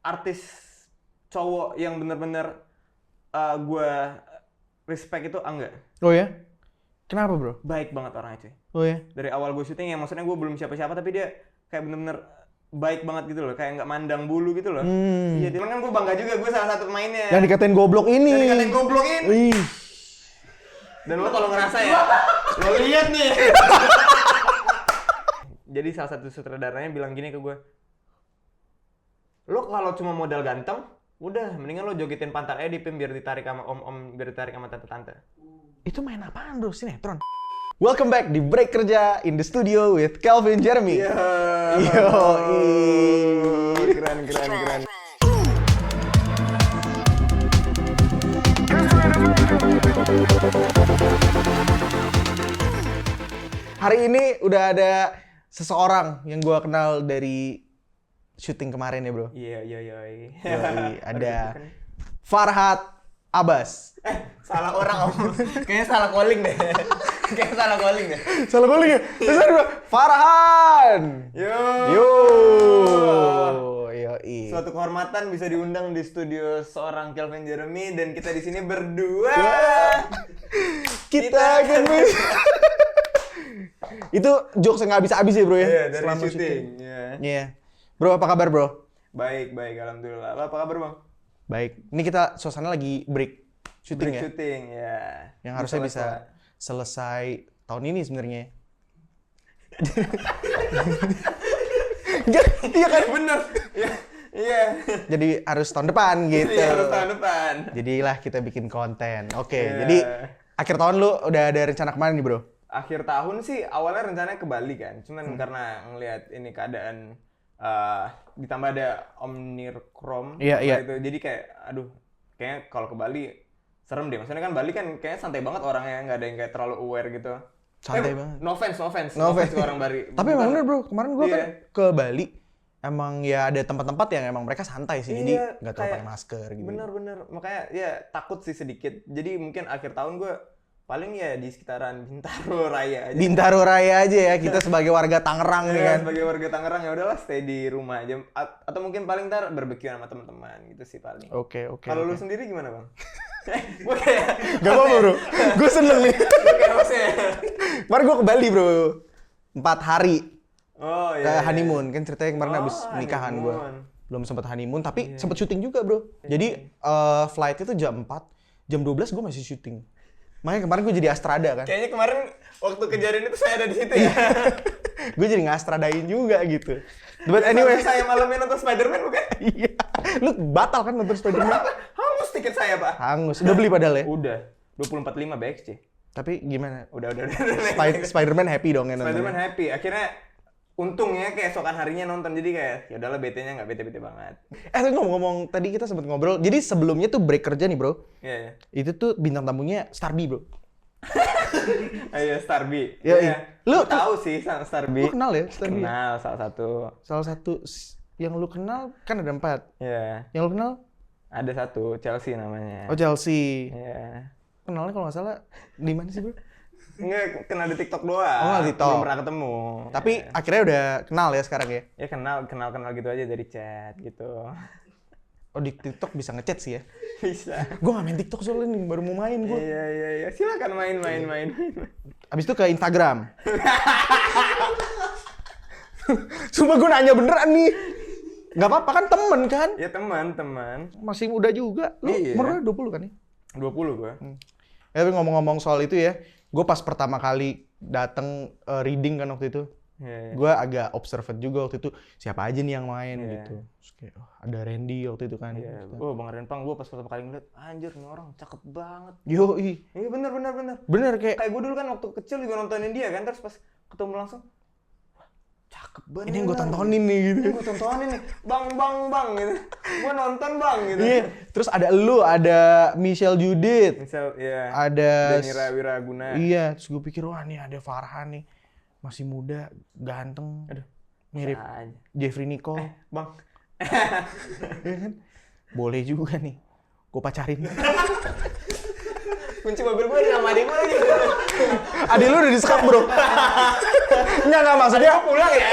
artis cowok yang bener-bener gue respect itu Angga. Oh ya? Kenapa bro? Baik banget orangnya cuy. Oh ya? Dari awal gue syuting ya maksudnya gue belum siapa-siapa tapi dia kayak bener-bener baik banget gitu loh, kayak nggak mandang bulu gitu loh. Iya, cuman kan gue bangga juga gue salah satu pemainnya. Yang dikatain goblok ini. Yang dikatain goblok ini. Wih. Dan lo kalau ngerasa ya, lo lihat nih. Jadi salah satu sutradaranya bilang gini ke gue, lo kalau cuma modal ganteng, udah mendingan lo jogetin pantat aja di PIM biar ditarik sama om-om, biar ditarik sama tante-tante. Itu main apaan bro? Sinetron? Welcome back di Break Kerja in the studio with Calvin Jeremy. Keren. Hari ini udah ada seseorang yang gue kenal dari syuting kemarin ya bro. Iya. Yoi, ada Farhad Abbas. Salah orang om. Kayaknya salah calling deh. Salah calling ya? Terus ada Farhan. Yoi. Suatu kehormatan bisa diundang di studio seorang Calvin Jeremy dan kita di sini berdua. Kita akan Itu jokes yang nggak habis-habis ya bro ya? Iya, dari selama syuting. Iya. Bro, apa kabar bro? Baik, alhamdulillah. Lo apa kabar bang? Baik. Ini kita suasana lagi break syuting ya? Syuting, ya. Yang harusnya bisa selesai tahun ini sebenarnya. Iya kan bener. Iya. Jadi harus tahun depan gitu. Iya, harus tahun depan. Jadilah kita bikin konten. Oke, jadi akhir tahun lu udah ada rencana kemana nih bro? Akhir tahun sih awalnya rencananya ke Bali kan. Cuman karena ngelihat ini keadaan ditambah ada Omicron Iya. itu. Jadi kayak aduh, kayaknya kalau ke Bali serem deh. Maksudnya kan Bali kan kayaknya santai banget orangnya, nggak ada yang kayak terlalu aware gitu. Santai banget. No offense ke orang Bali. Tapi emang bener bro, kemarin gua kan ke Bali. Emang ya ada tempat-tempat yang emang mereka santai sih, jadi nggak terlalu pakai masker gitu. Bener. Makanya ya takut sih sedikit. Jadi mungkin akhir tahun gue paling ya di sekitaran Bintaro Raya aja. Bintaro Raya aja ya, kita sebagai warga Tangerang nih kan. Sebagai warga Tangerang ya udahlah stay di rumah aja. Atau mungkin paling ntar barbeque sama teman-teman gitu sih paling. Oke. Kalau lu sendiri gimana bang? Gue kayak gak apa-apa bro, gue seneng nih. Gue kayak hostnya. Kemarin gue ke Bali bro, 4 hari. Oh iya. Honeymoon, kan ceritanya kemarin habis nikahan gue. Belum sempat honeymoon, tapi sempat syuting juga bro. Jadi flight itu jam 4, jam 12 gue masih syuting. Makanya kemarin gue jadi Astrada kan. Kayaknya kemarin waktu kejadian itu saya ada di situ ya. Gue jadi nge-Astradain juga gitu. But anyway, saya malamnya nonton Spider-Man bukan? Iya. Lu batal kan nonton Spider-Man? Hangus tiket saya pak. Hangus. Udah beli padahal ya? Udah. 24.5 BXC. Tapi gimana? Udah. Spider-Man happy dong ya nontonnya? Spider-Man happy. Akhirnya untungnya keesokan harinya nonton, jadi kayak ya udahlah bete-nya nggak bete-bete banget. Tapi ngomong-ngomong tadi kita sempat ngobrol. Jadi sebelumnya tuh break kerja nih bro. Iya. Itu tuh bintang tamunya Starby bro. Iya Starby. Iya. Lu tahu sih sama Starby? Lu kenal ya Starby? Kenal salah satu yang lu kenal kan ada 4. Iya. Yang lu kenal? Ada satu, Chelsea namanya. Oh Chelsea. Iya. Kenalnya kalau nggak salah di mana sih bro? Enggak, kenal di TikTok doang. Oh, di TikTok. Belum pernah ketemu. Tapi akhirnya udah kenal ya sekarang ya? Ya kenal gitu aja dari chat gitu. Oh di TikTok bisa ngechat sih ya? Bisa. Gue nggak main TikTok soalnya nih, baru mau main gue. Iya. Silakan main. Abis itu ke Instagram. Sumpah gue nanya beneran nih. Gak apa-apa kan temen kan? Ya teman. Masih muda juga. Lu umurnya 20 kan ya? 20 gue. Ya, tapi ngomong-ngomong soal itu ya, gue pas pertama kali dateng reading kan waktu itu, gue agak observant juga waktu itu, siapa aja nih yang main gitu. Terus kayak, ada Randy waktu itu kan. Oh Bang Renpang, gue pas pertama kali ngeliat, anjir nih orang cakep banget. Yoi. Iya bener. Bener kayak gue dulu kan waktu kecil juga nontonin dia kan, terus pas ketemu langsung, wah cakep banget. ini yang gue tontonin nih gitu. Ini gue tontonin nih, bang gitu. Gue nonton bang gitu. Iya, terus ada lu, ada Michelle Judith. Iya. Ada Denira Wiraguna. Iya, terus gue pikir wah nih ada Farhan nih. Masih muda, ganteng. Aduh, mirip Jeffrey Nicole. Bang. Iya kan? Boleh juga nih. Gue pacarin. Kunci mobil gue ada nama adik gue lagi. Adik lu udah disekap bro. Enggak maksudnya pulang ya.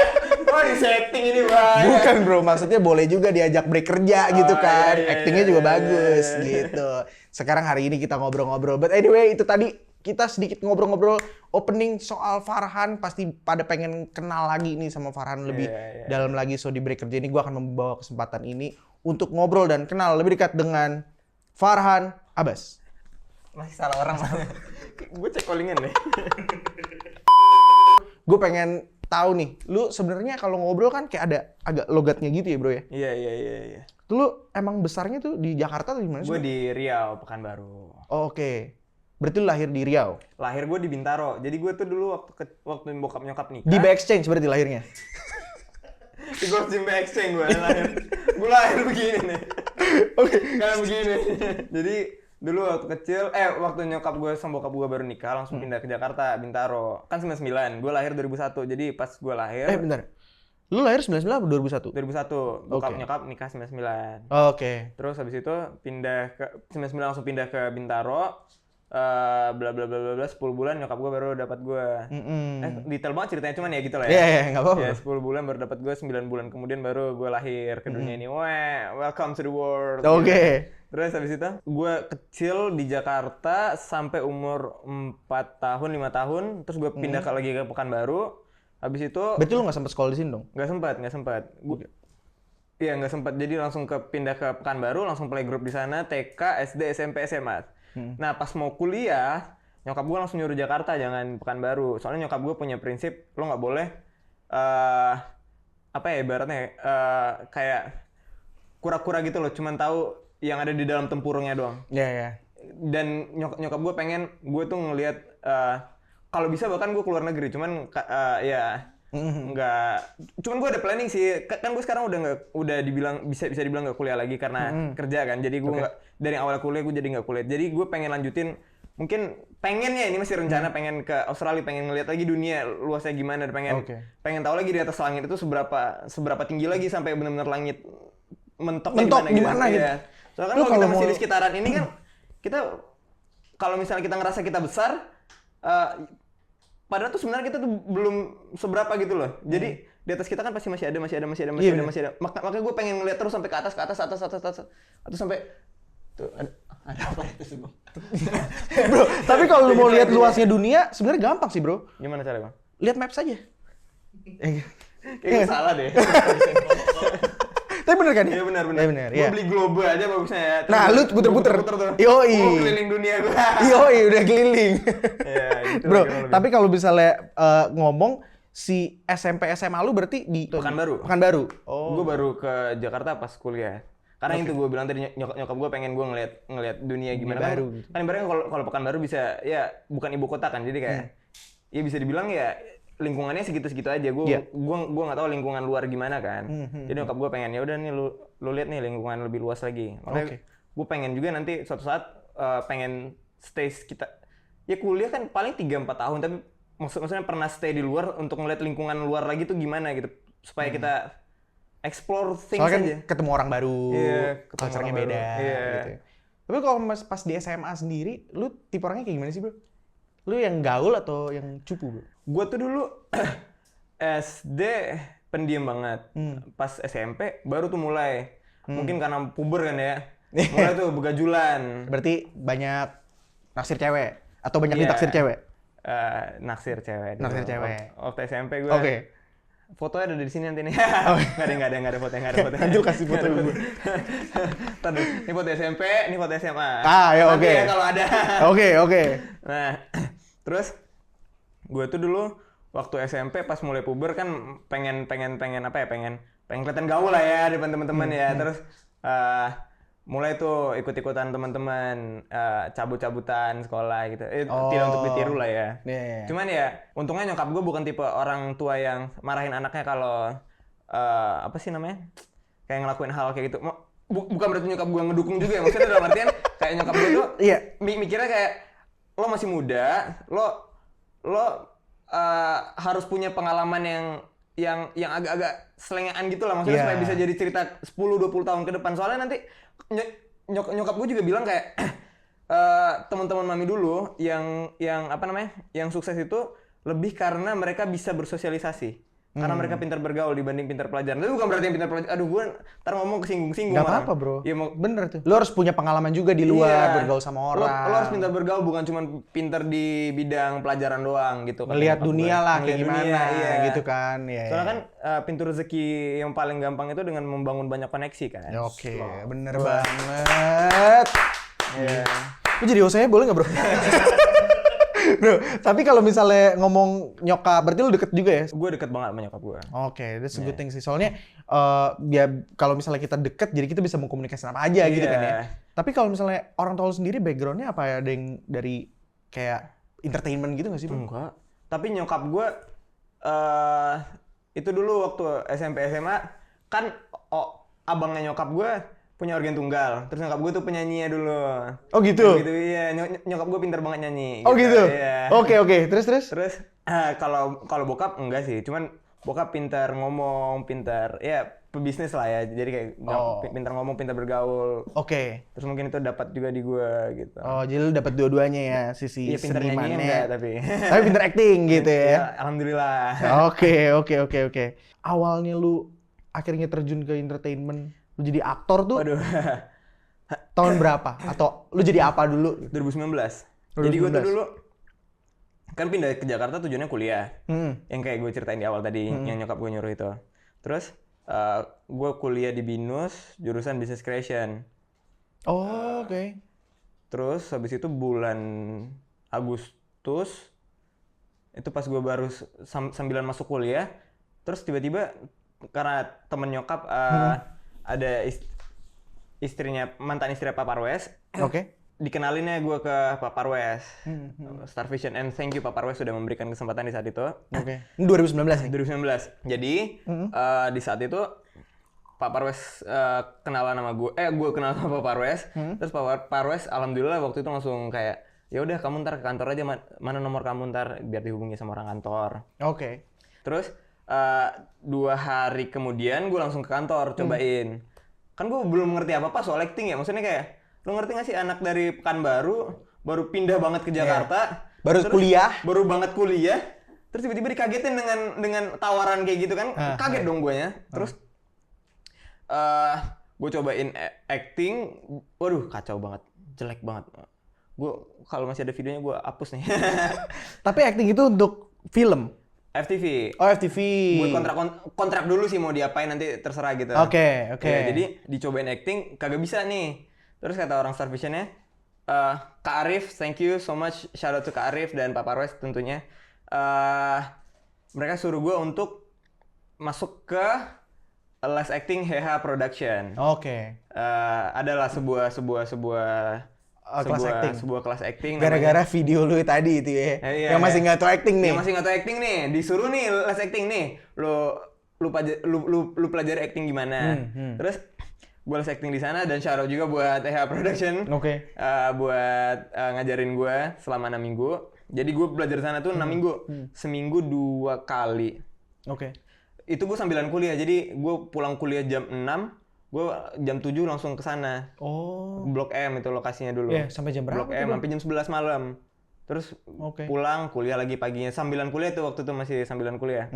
Oh, di setting ini, Bang. Bukan bro, maksudnya boleh juga diajak break kerja gitu kan. Iya, Actingnya iya, juga iya, bagus iya, iya. gitu. Sekarang hari ini kita ngobrol-ngobrol. But anyway, itu tadi kita sedikit ngobrol-ngobrol opening soal Farhan. Pasti pada pengen kenal lagi nih sama Farhan lebih Iya, iya, dalam lagi. So di break kerja ini gue akan membawa kesempatan ini untuk ngobrol dan kenal lebih dekat dengan Farhan Abbas. Masih salah orang. Gue cek callingan deh. Gue pengen tahu nih, lu sebenarnya kalau ngobrol kan kayak ada agak logatnya gitu ya bro ya? Iya. Tuh lu emang besarnya tuh di Jakarta atau di mana sih? Gue di Riau, Pekanbaru. Oh, oke. Berarti lu lahir di Riau? Lahir gue di Bintaro. Jadi gue tuh dulu waktu bokap nyokap nikah. Di Back-Exchange berarti lahirnya? Di Gold Gym Exchange gue lahir. Gue lahir begini nih. Oke. Kayak begini. Jadi dulu waktu kecil, waktu nyokap gue sama bokap gue baru nikah langsung pindah ke Jakarta, Bintaro. Kan 99, gue lahir 2001. Jadi pas gue lahir Bentar. Lu lahir 99 atau 2001? 2001, bokap Oke. nyokap nikah 99. Oke. Terus habis itu pindah ke 99 langsung pindah ke Bintaro. Bla bla bla bla bla 10 bulan nyokap gue baru dapat gue. Detail banget ceritanya cuman ya gitu lah ya. Iya, nggak apa-apa. Ya 10 bulan baru dapat gue, 9 bulan kemudian baru gue lahir ke dunia ini. Wah, welcome to the world. Oke. Gitu. Terus habis itu gue kecil di Jakarta sampai umur 4 tahun, 5 tahun, terus gue pindah lagi ke Pekanbaru. Habis itu Berarti lu nggak sempat sekolah di sini dong? nggak sempat. Iya, nggak sempat. Jadi langsung pindah ke Pekanbaru, langsung playgroup di sana, TK, SD, SMP, SMA. Nah, pas mau kuliah, nyokap gue langsung nyuruh Jakarta, jangan Pekanbaru. Soalnya nyokap gue punya prinsip, lo nggak boleh, ibaratnya kayak kura-kura gitu loh, cuman tahu yang ada di dalam tempurungnya doang. Iya. Dan nyokap gue pengen gue tuh ngelihat, kalau bisa bahkan gue keluar negeri, cuman nggak, cuman gue ada planning sih. Kan gue sekarang udah dibilang bisa dibilang nggak kuliah lagi karena kerja kan. Jadi gue nggak, dari awal kuliah gue jadi nggak kuliah. Jadi gue pengen lanjutin, mungkin pengennya ini masih rencana pengen ke Australia, pengen ngeliat lagi dunia luasnya gimana, pengen tahu lagi di atas langit itu seberapa tinggi lagi sampai benar-benar langit mentok gimana gitu. Ya. Soalnya kan kalau kita masih di sekitaran ini kan kita, kalau misalnya kita ngerasa kita besar, padahal tuh sebenarnya kita tuh belum seberapa gitu loh. Jadi di atas kita kan pasti masih ada. Makanya gue pengen ngeliat terus sampai ke atas, atau sampai tuh ada apa itu sih bang? Bro, tapi kalau lu mau lihat luasnya dunia, sebenarnya gampang sih bro. Gimana cara bang? Lihat map saja. Kayaknya salah deh. Tapi bener kan? Iya benar. Iya. Gue beli globe aja bagusnya ya. Nah, lu puter-puter tuh. Yoi. Gue keliling dunia gue. Yoi, udah keliling. Iya, gitu. Bro, tapi kalau misalnya ngomong si SMP SMA lu berarti di Pekanbaru. Oh. Gue baru ke Jakarta pas kuliah. Karena itu gue bilang tadi, nyokap gue pengen gue ngeliat dunia gimana baru. Kan ibaratnya kalau Pekanbaru bisa, ya bukan ibu kota kan, jadi kayak ya bisa dibilang ya lingkungannya segitu-segitu aja. Gue nggak tahu lingkungan luar gimana kan. Jadi nyokap gue pengen, ya udah nih lu lihat nih lingkungan lebih luas lagi. Makanya gue pengen juga nanti suatu saat pengen stay kita, ya kuliah kan paling 3-4 tahun, tapi maksudnya pernah stay di luar untuk ngeliat lingkungan luar lagi tuh gimana gitu, supaya kita explore things soalnya kan aja. ketemu orang baru, culture-nya beda gitu. Tapi kalau pas di SMA sendiri, lu tipe orangnya kayak gimana sih bro? Lu yang gaul atau yang cupu bro? Gue tuh dulu SD pendiam banget. Pas SMP baru tuh mulai. Mungkin karena puber kan ya. Mulai tuh begajulan. Berarti banyak naksir cewek atau banyak ditaksir cewek? Naksir cewek. Naksir cewek. Waktu SMP gue. Oke. Fotonya ada di sini nanti nih. Nggak ada fotonya. Anjir kasih foto gue. Tadi, ini foto SMP, ini foto SMA. Ya oke. Ya kalau ada. Oke. Nah, terus gue tuh dulu waktu SMP pas mulai puber kan pengen kelihatan gaul lah ya di depan teman-teman ya. Terus mulai tuh ikut-ikutan teman-teman, cabut-cabutan sekolah gitu. Tidak untuk ditiru lah ya. Cuman ya untungnya nyokap gue bukan tipe orang tua yang marahin anaknya kalau kayak ngelakuin hal kayak gitu. Bukan berarti nyokap gue ngedukung juga ya. Maksudnya dalam artian kayak nyokap gue tuh mikirnya kayak lo masih muda, lo harus punya pengalaman yang agak-agak selengean gitu lah, maksudnya supaya bisa jadi cerita 10-20 tahun ke depan. Soalnya nanti nyokap gue juga bilang kayak teman-teman mami dulu yang sukses itu lebih karena mereka bisa bersosialisasi. Karena mereka pintar bergaul dibanding pintar pelajaran. Tapi bukan berarti yang pintar pelajaran. Aduh, gue ntar ngomong kesinggung-singgung. Gak apa-apa bro. Ya, bener tuh. Lo harus punya pengalaman juga di luar, bergaul sama orang. Lo harus pintar bergaul, bukan cuma pintar di bidang pelajaran doang gitu. Ngelihat dunia lah kayak gimana, gitu kan. Soalnya kan pintu rezeki yang paling gampang itu dengan membangun banyak koneksi kan. Oke, bener banget. Lu jadi hostnya boleh nggak bro? Bro, tapi kalau misalnya ngomong nyokap, berarti lu deket juga ya? Gue deket banget sama nyokap gue. Oke, that's a good thing sih. Soalnya biar kalau misalnya kita deket, jadi kita bisa mengkomunikasikan apa aja gitu kan ya. Tapi kalau misalnya orang tua lu sendiri backgroundnya apa ya? Ada yang dari kayak entertainment gitu nggak sih bro? Enggak. Tapi nyokap gue itu dulu waktu SMP SMA kan abangnya nyokap gue punya organ tunggal. Terus nyokap gue tuh penyanyinya dulu. Oh gitu? Gitu iya. Nyokap gue pintar banget nyanyi. Oh gitu? Iya. Oke. Terus? Terus kalau bokap enggak sih. Cuman bokap pintar ngomong, pintar ya pebisnis lah ya. Jadi kayak pintar ngomong, pintar bergaul. Oke. Terus mungkin itu dapat juga di gue gitu. Oh, jadi lu dapat dua-duanya ya, sisi iya, pintar nyanyi enggak tapi. Tapi pintar acting gitu ya. Ya, alhamdulillah. Oke. Awalnya lu akhirnya terjun ke entertainment, lu jadi aktor tuh. Waduh. Tahun berapa? Atau lu jadi apa dulu? 2019. Jadi gue tuh dulu kan pindah ke Jakarta tujuannya kuliah. Yang kayak gue ceritain di awal tadi, yang nyokap gue nyuruh itu. Terus gue kuliah di BINUS, jurusan Business Creation. Oh, oke. Terus habis itu bulan Agustus, itu pas gue baru sambilan masuk kuliah, terus tiba-tiba karena temen nyokap ada istrinya, mantan istri Pak Parwes. Oke. Dikenalinnya gue ke Pak Parwes, Star Vision, and thank you Pak Parwes sudah memberikan kesempatan di saat itu. Oke. 2019 nih? 2019. Jadi di saat itu Pak Parwes kenalan sama gue, gue kenal sama Pak Parwes. Terus Pak Parwes alhamdulillah waktu itu langsung kayak, ya udah kamu ntar ke kantor aja, mana nomor kamu ntar biar dihubungi sama orang kantor. Oke. Terus 2 hari kemudian gue langsung ke kantor cobain. Kan gue belum ngerti apa-apa soal acting ya, maksudnya kayak lu ngerti gak sih anak dari Pekanbaru baru pindah banget ke Jakarta, baru banget kuliah, terus tiba-tiba dikagetin dengan tawaran kayak gitu kan, kaget dong guanya. Terus gue cobain acting, waduh kacau banget, jelek banget. Gue kalau masih ada videonya gue hapus nih. Tapi acting itu untuk film? FTV. Oh, FTV. Buat kontrak dulu sih mau diapain nanti terserah gitu. Oke. Ya, jadi dicobain acting kagak bisa nih. Terus kata orang Star Vision-nya, Kak Arif, thank you so much, shout out to Kak Arif dan Pak Parwes tentunya. Mereka suruh gue untuk masuk ke Les Acting HH Production. Oke. Adalah sebuah kelas acting. Gara-gara video lu tadi itu ya, yang masih nggak tahu acting nih. Yang masih nggak tahu acting nih, disuruh nih les acting nih. Lu pelajari acting gimana. Terus gue les acting di sana dan shout out juga buat EH Production. Oke. Buat ngajarin gue selama 6 minggu. Jadi gue belajar di sana tuh 6 minggu. Seminggu 2 kali. Oke. Itu gue sambilan kuliah. Jadi gue pulang kuliah jam 6, gue jam 7 langsung ke sana. Oh. Blok M itu lokasinya dulu. Iya, sampai jam berapa? Blok M sampai jam 11 malam. Terus pulang kuliah lagi paginya. Sambilan kuliah tuh waktu itu masih sambilan kuliah.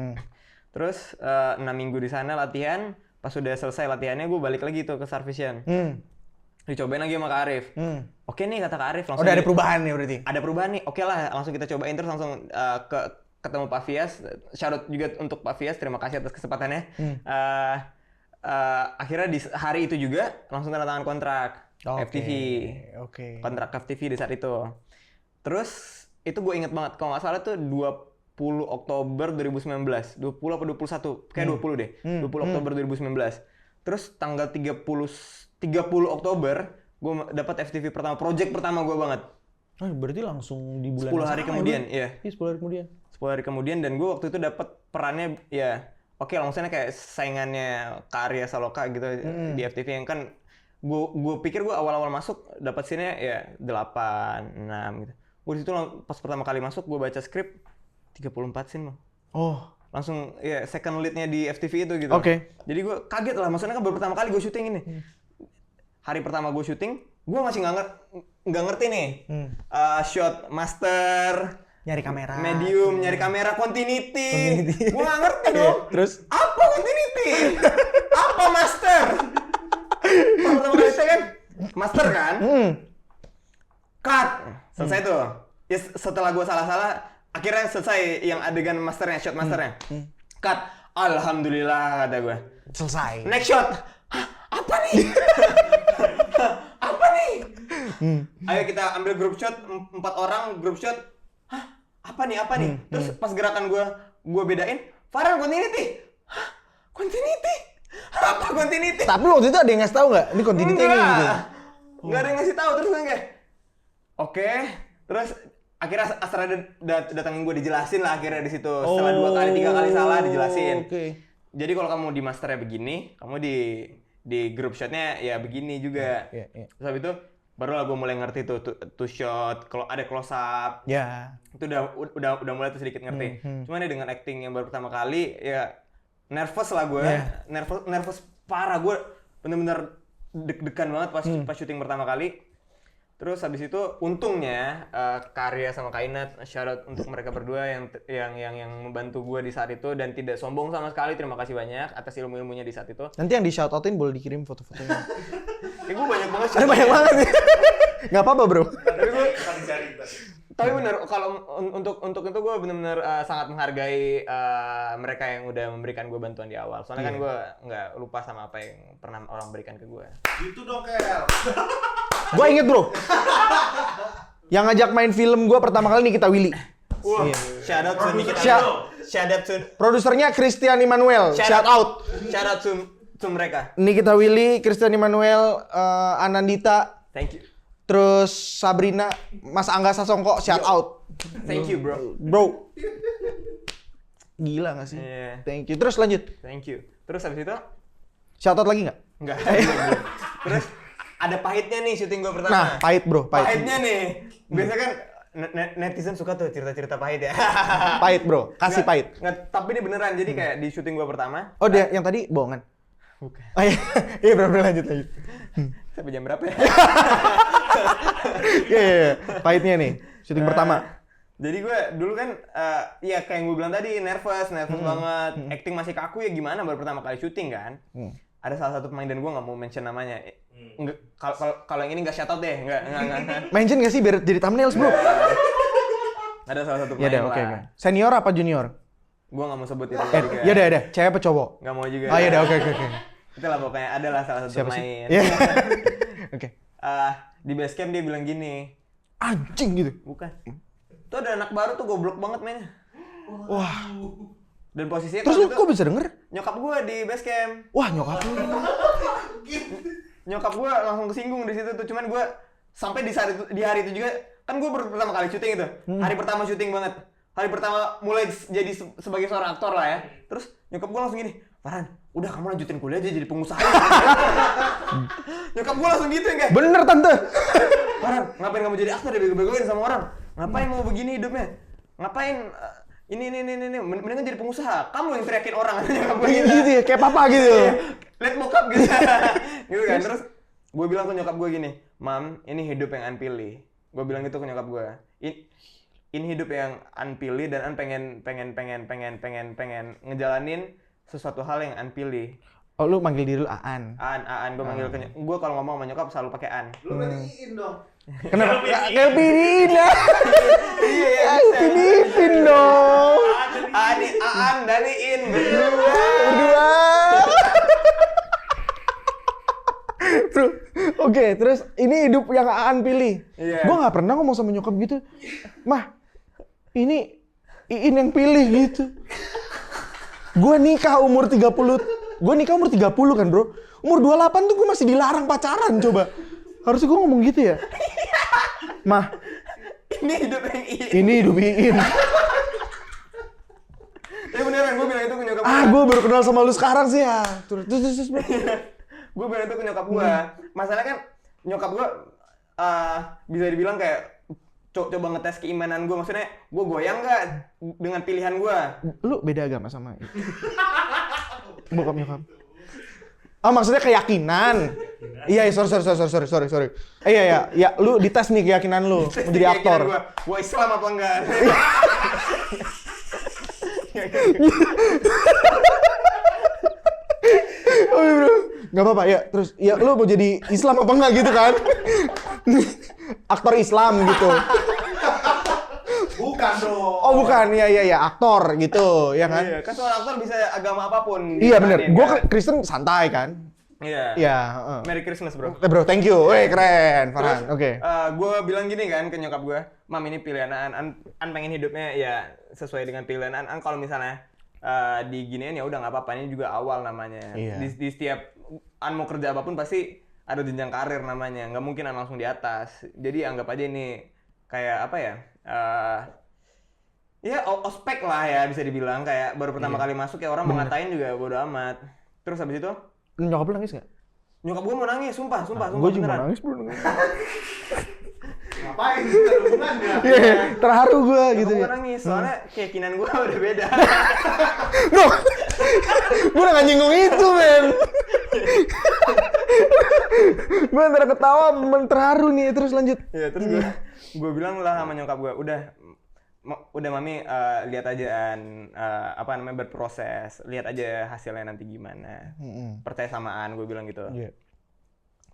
Terus 6 minggu di sana latihan. Pas sudah selesai latihannya gue balik lagi tuh ke Star Vision. Dicobain lagi sama Kak Arif. Oke nih kata Kak Arif langsung. Udah ada perubahan nih berarti? Ada perubahan nih. Oke lah langsung kita cobain terus langsung ketemu Pak Fias. Shout out juga untuk Pak Fias. Terima kasih atas kesempatannya. Akhirnya di hari itu juga langsung tanda tangan kontrak FTV. Kontrak FTV di saat itu. Terus itu gue inget banget. Kalau nggak salah tuh 20 Oktober 2019, 20 apa 21, kayak 20 deh, 20 Oktober 2019. Terus tanggal 30 Oktober, gue dapat FTV pertama, project pertama gue banget. Berarti langsung di bulan 10 hari kemudian, iya. 10 hari kemudian. 10 hari kemudian dan gue waktu itu dapat perannya, ya, oke langsungnya kayak saingannya Kak Arya Saloka gitu di FTV yang kan, gue pikir gue awal-awal masuk dapat scene-nya ya 8, 6 gitu. Gue di situ pas pertama kali masuk, gue baca skrip. 34 scene loh. Oh. Langsung ya second lead-nya di FTV itu gitu. Oke. Jadi gue kaget lah, maksudnya kan baru pertama kali gue syuting ini. Hari pertama gue syuting, gue masih nggak ngerti nih. Shot master, Nyari kamera. Medium, nyari kamera, continuity. Gua nggak ngerti dong. Terus? Apa continuity? Apa master? Pertama kali saya kan master kan? Cut. Selesai tuh. Ya, setelah gua salah-salah, akhirnya selesai yang adegan masternya, shot masternya. Cut. Alhamdulillah kata gua. Selesai. Next shot. Hah, apa nih? Apa nih? Ayo kita ambil group shot 4 orang group shot. Hah, apa nih? Terus pas gerakan gua bedain, Farhan continuity. Hah, continuity? Apa continuity? Tapi waktu itu ada yang ngasih tahu nggak? Ini continuity nih gitu. Nggak ada yang ngasih tahu, terus gue kayak oke. Terus akhirnya Astra datangin gue, dijelasin lah akhirnya di situ. Setelah 2 kali 3 kali salah dijelasin. Jadi kalau kamu di masternya begini, kamu di group shotnya ya begini juga. Terus habis itu barulah gue mulai ngerti tuh two shot, kalau ada close up. Ya. Itu udah mulai tuh sedikit ngerti. Cuman ya dengan acting yang baru pertama kali ya nervous lah gue. Nervous parah, gue bener-bener deg-degan banget pas syuting pertama kali. Terus habis itu untungnya Karya sama Kainat, shout out untuk mereka berdua yang membantu gue di saat itu dan tidak sombong sama sekali. Terima kasih banyak atas ilmu-ilmunya di saat itu. Nanti yang di shout outin boleh dikirim foto-fotonya. Gue banyak banget. Ada banyak banget sih. Nggak apa-apa bro. Tapi benar, kalau untuk itu gue benar-benar sangat menghargai mereka yang udah memberikan gue bantuan di awal. Soalnya kan gue nggak lupa sama apa yang pernah orang berikan ke gue. Gitu dong, Kel. Gue inget bro. Yang ngajak main film gue pertama kali Nikita Willy. Wah, shout out to Nikita. Shout out to Produsernya Christian Immanuel. Shout out to mereka. Nikita Willy, Christian Immanuel, Anandita. Thank you. Terus Sabrina, Mas Angga Sasongko, shout out. Thank you, bro. Bro. Gila gak sih? Yeah. Thank you. Terus lanjut. Thank you. Terus habis itu? Shout out lagi nggak? Enggak. Terus ada pahitnya nih syuting gue pertama. Nah, pahit bro. Pahitnya nih. Biasanya kan netizen suka tuh cerita-cerita pahit ya. Pahit bro. Kasih pahit. Nggak, tapi ini beneran. Jadi kayak di syuting gue pertama. Oh dia yang tadi bohongan? Bukan. Oh iya bener-bener lanjut. Sampai jam berapa ya? Iya. Pahitnya nih. Syuting pertama. Jadi gue dulu kan, ya kayak yang gue bilang tadi, nervous banget. Acting masih kaku ya gimana, baru pertama kali syuting kan. Ada salah satu pemain dan gue nggak mau mention namanya. Kalau yang ini nggak shout out deh, nggak. Mention nggak sih biar jadi thumbnails bro? Ada salah satu pemain Ya lah. oke. Senior apa junior? Gue nggak mau sebut itu. Ya udah. Cewek apa cowok? Nggak mau juga. Oh ya udah oke. Itulah pokoknya adalah salah satu Siapa pemain. sih? Iya. Oke. Di base camp dia bilang gini. Anjing gitu. Bukan. Tuh ada anak baru tuh goblok banget mainnya. Wah. Dan posisinya Terus lu kok bisa denger? nyokap gue di base camp. Wah nyokap lu. Nyokap gue langsung kesinggung di situ tuh. Cuman gue sampai di saat itu, di hari itu juga kan gue baru pertama kali syuting itu. Hari pertama syuting banget. Hari pertama mulai jadi sebagai seorang aktor lah ya. Terus nyokap gue langsung gini, Farhan, udah kamu lanjutin kuliah aja jadi pengusaha. Nyokap gue langsung gitu ya. Bener tante. Farhan, ngapain kamu jadi aktor dibego-begoin sama orang? Ngapain mau begini hidupnya? Ngapain ini mendingan jadi pengusaha. Kamu yang teriakin orang nyokap gue gitu. Gitu ya, kayak papa gitu. Lihat bokap gitu. Gitu kan. Terus gue bilang ke nyokap gue gini, Mam, ini hidup yang unpilih. Gue bilang gitu ke nyokap gue. Ini hidup yang unpilih dan pengen ngejalanin sesuatu hal yang unpilih. Oh lu manggil diri lu Aan. Aan, gue manggil ke gue kalau ngomong sama nyokap selalu pakai An. Lu berarti iin dong. Kenapa? Kayak pilihin lah. Iya, pilihin dong. Aan, Daniin, berdua. Bro, oke, terus ini hidup yang Aan pilih. Iya. Gue nggak pernah ngomong sama nyokap gitu. Mah, ini Iin yang pilih gitu. Gue nikah umur 30 kan bro. Umur 28 tuh gue masih dilarang pacaran coba. Harusnya gue ngomong gitu ya. Mah, Ini hidup yang Iin. ini hidup Iin. Ya beneran, gue bilang itu ke nyokap gue. Gue baru kenal sama lu sekarang sih ya. Terus bro. Gue bilang itu ke nyokap gue. Masalahnya kan nyokap gue bisa dibilang kayak coba ngetes keimanan gue. Maksudnya gue goyang nggak dengan pilihan gue? Lu beda agama sama bokap nyokap? Oh maksudnya keyakinan. Iya, sorry. Iya, lu dites nih keyakinan lu menjadi aktor. Gua Islam apa enggak? Oh iya bro, nggak apa-apa ya. Terus ya lu mau jadi Islam apa enggak gitu kan? Aktor Islam gitu. Bukan dong. Oh bukan, iya aktor gitu, ya kan? Iya, kan seorang aktor bisa agama apapun. Iya bener, gue kan? Kristen santai kan? Iya. Iya. Merry Christmas bro. Bro, thank you. Weh keren, Farhan. Oke. Gue bilang gini kan ke nyokap gue, Mam ini pilihan An pengen hidupnya ya sesuai dengan pilihan An kalau misalnya diginiin ya udah nggak apa-apa, ini juga awal namanya. Iya. Di setiap An mau kerja apapun pasti ada jenjang karir namanya, nggak mungkin An langsung di atas. Jadi anggap aja ini kayak apa ya? Ya ospek lah ya bisa dibilang, kayak baru pertama kali masuk ya orang mau ngatain juga bodo amat. Terus habis itu Nyokap lu nangis nggak? nyokap gue mau nangis, sumpah Gue juga mau nangis bro. Ngapain? Ada hubungannya. Iya, terharu gue gitu Gue ya. nangis, soalnya keyakinan gue udah beda. Bro, gue udah gak nyinggung itu men. Gue antara ketawa terharu nih, terus lanjut. Ya terus gue bilang lah sama nyokap gue, udah mami lihat aja apa namanya berproses, lihat aja hasilnya nanti gimana. Percaya samaan, gue bilang gitu. Iya.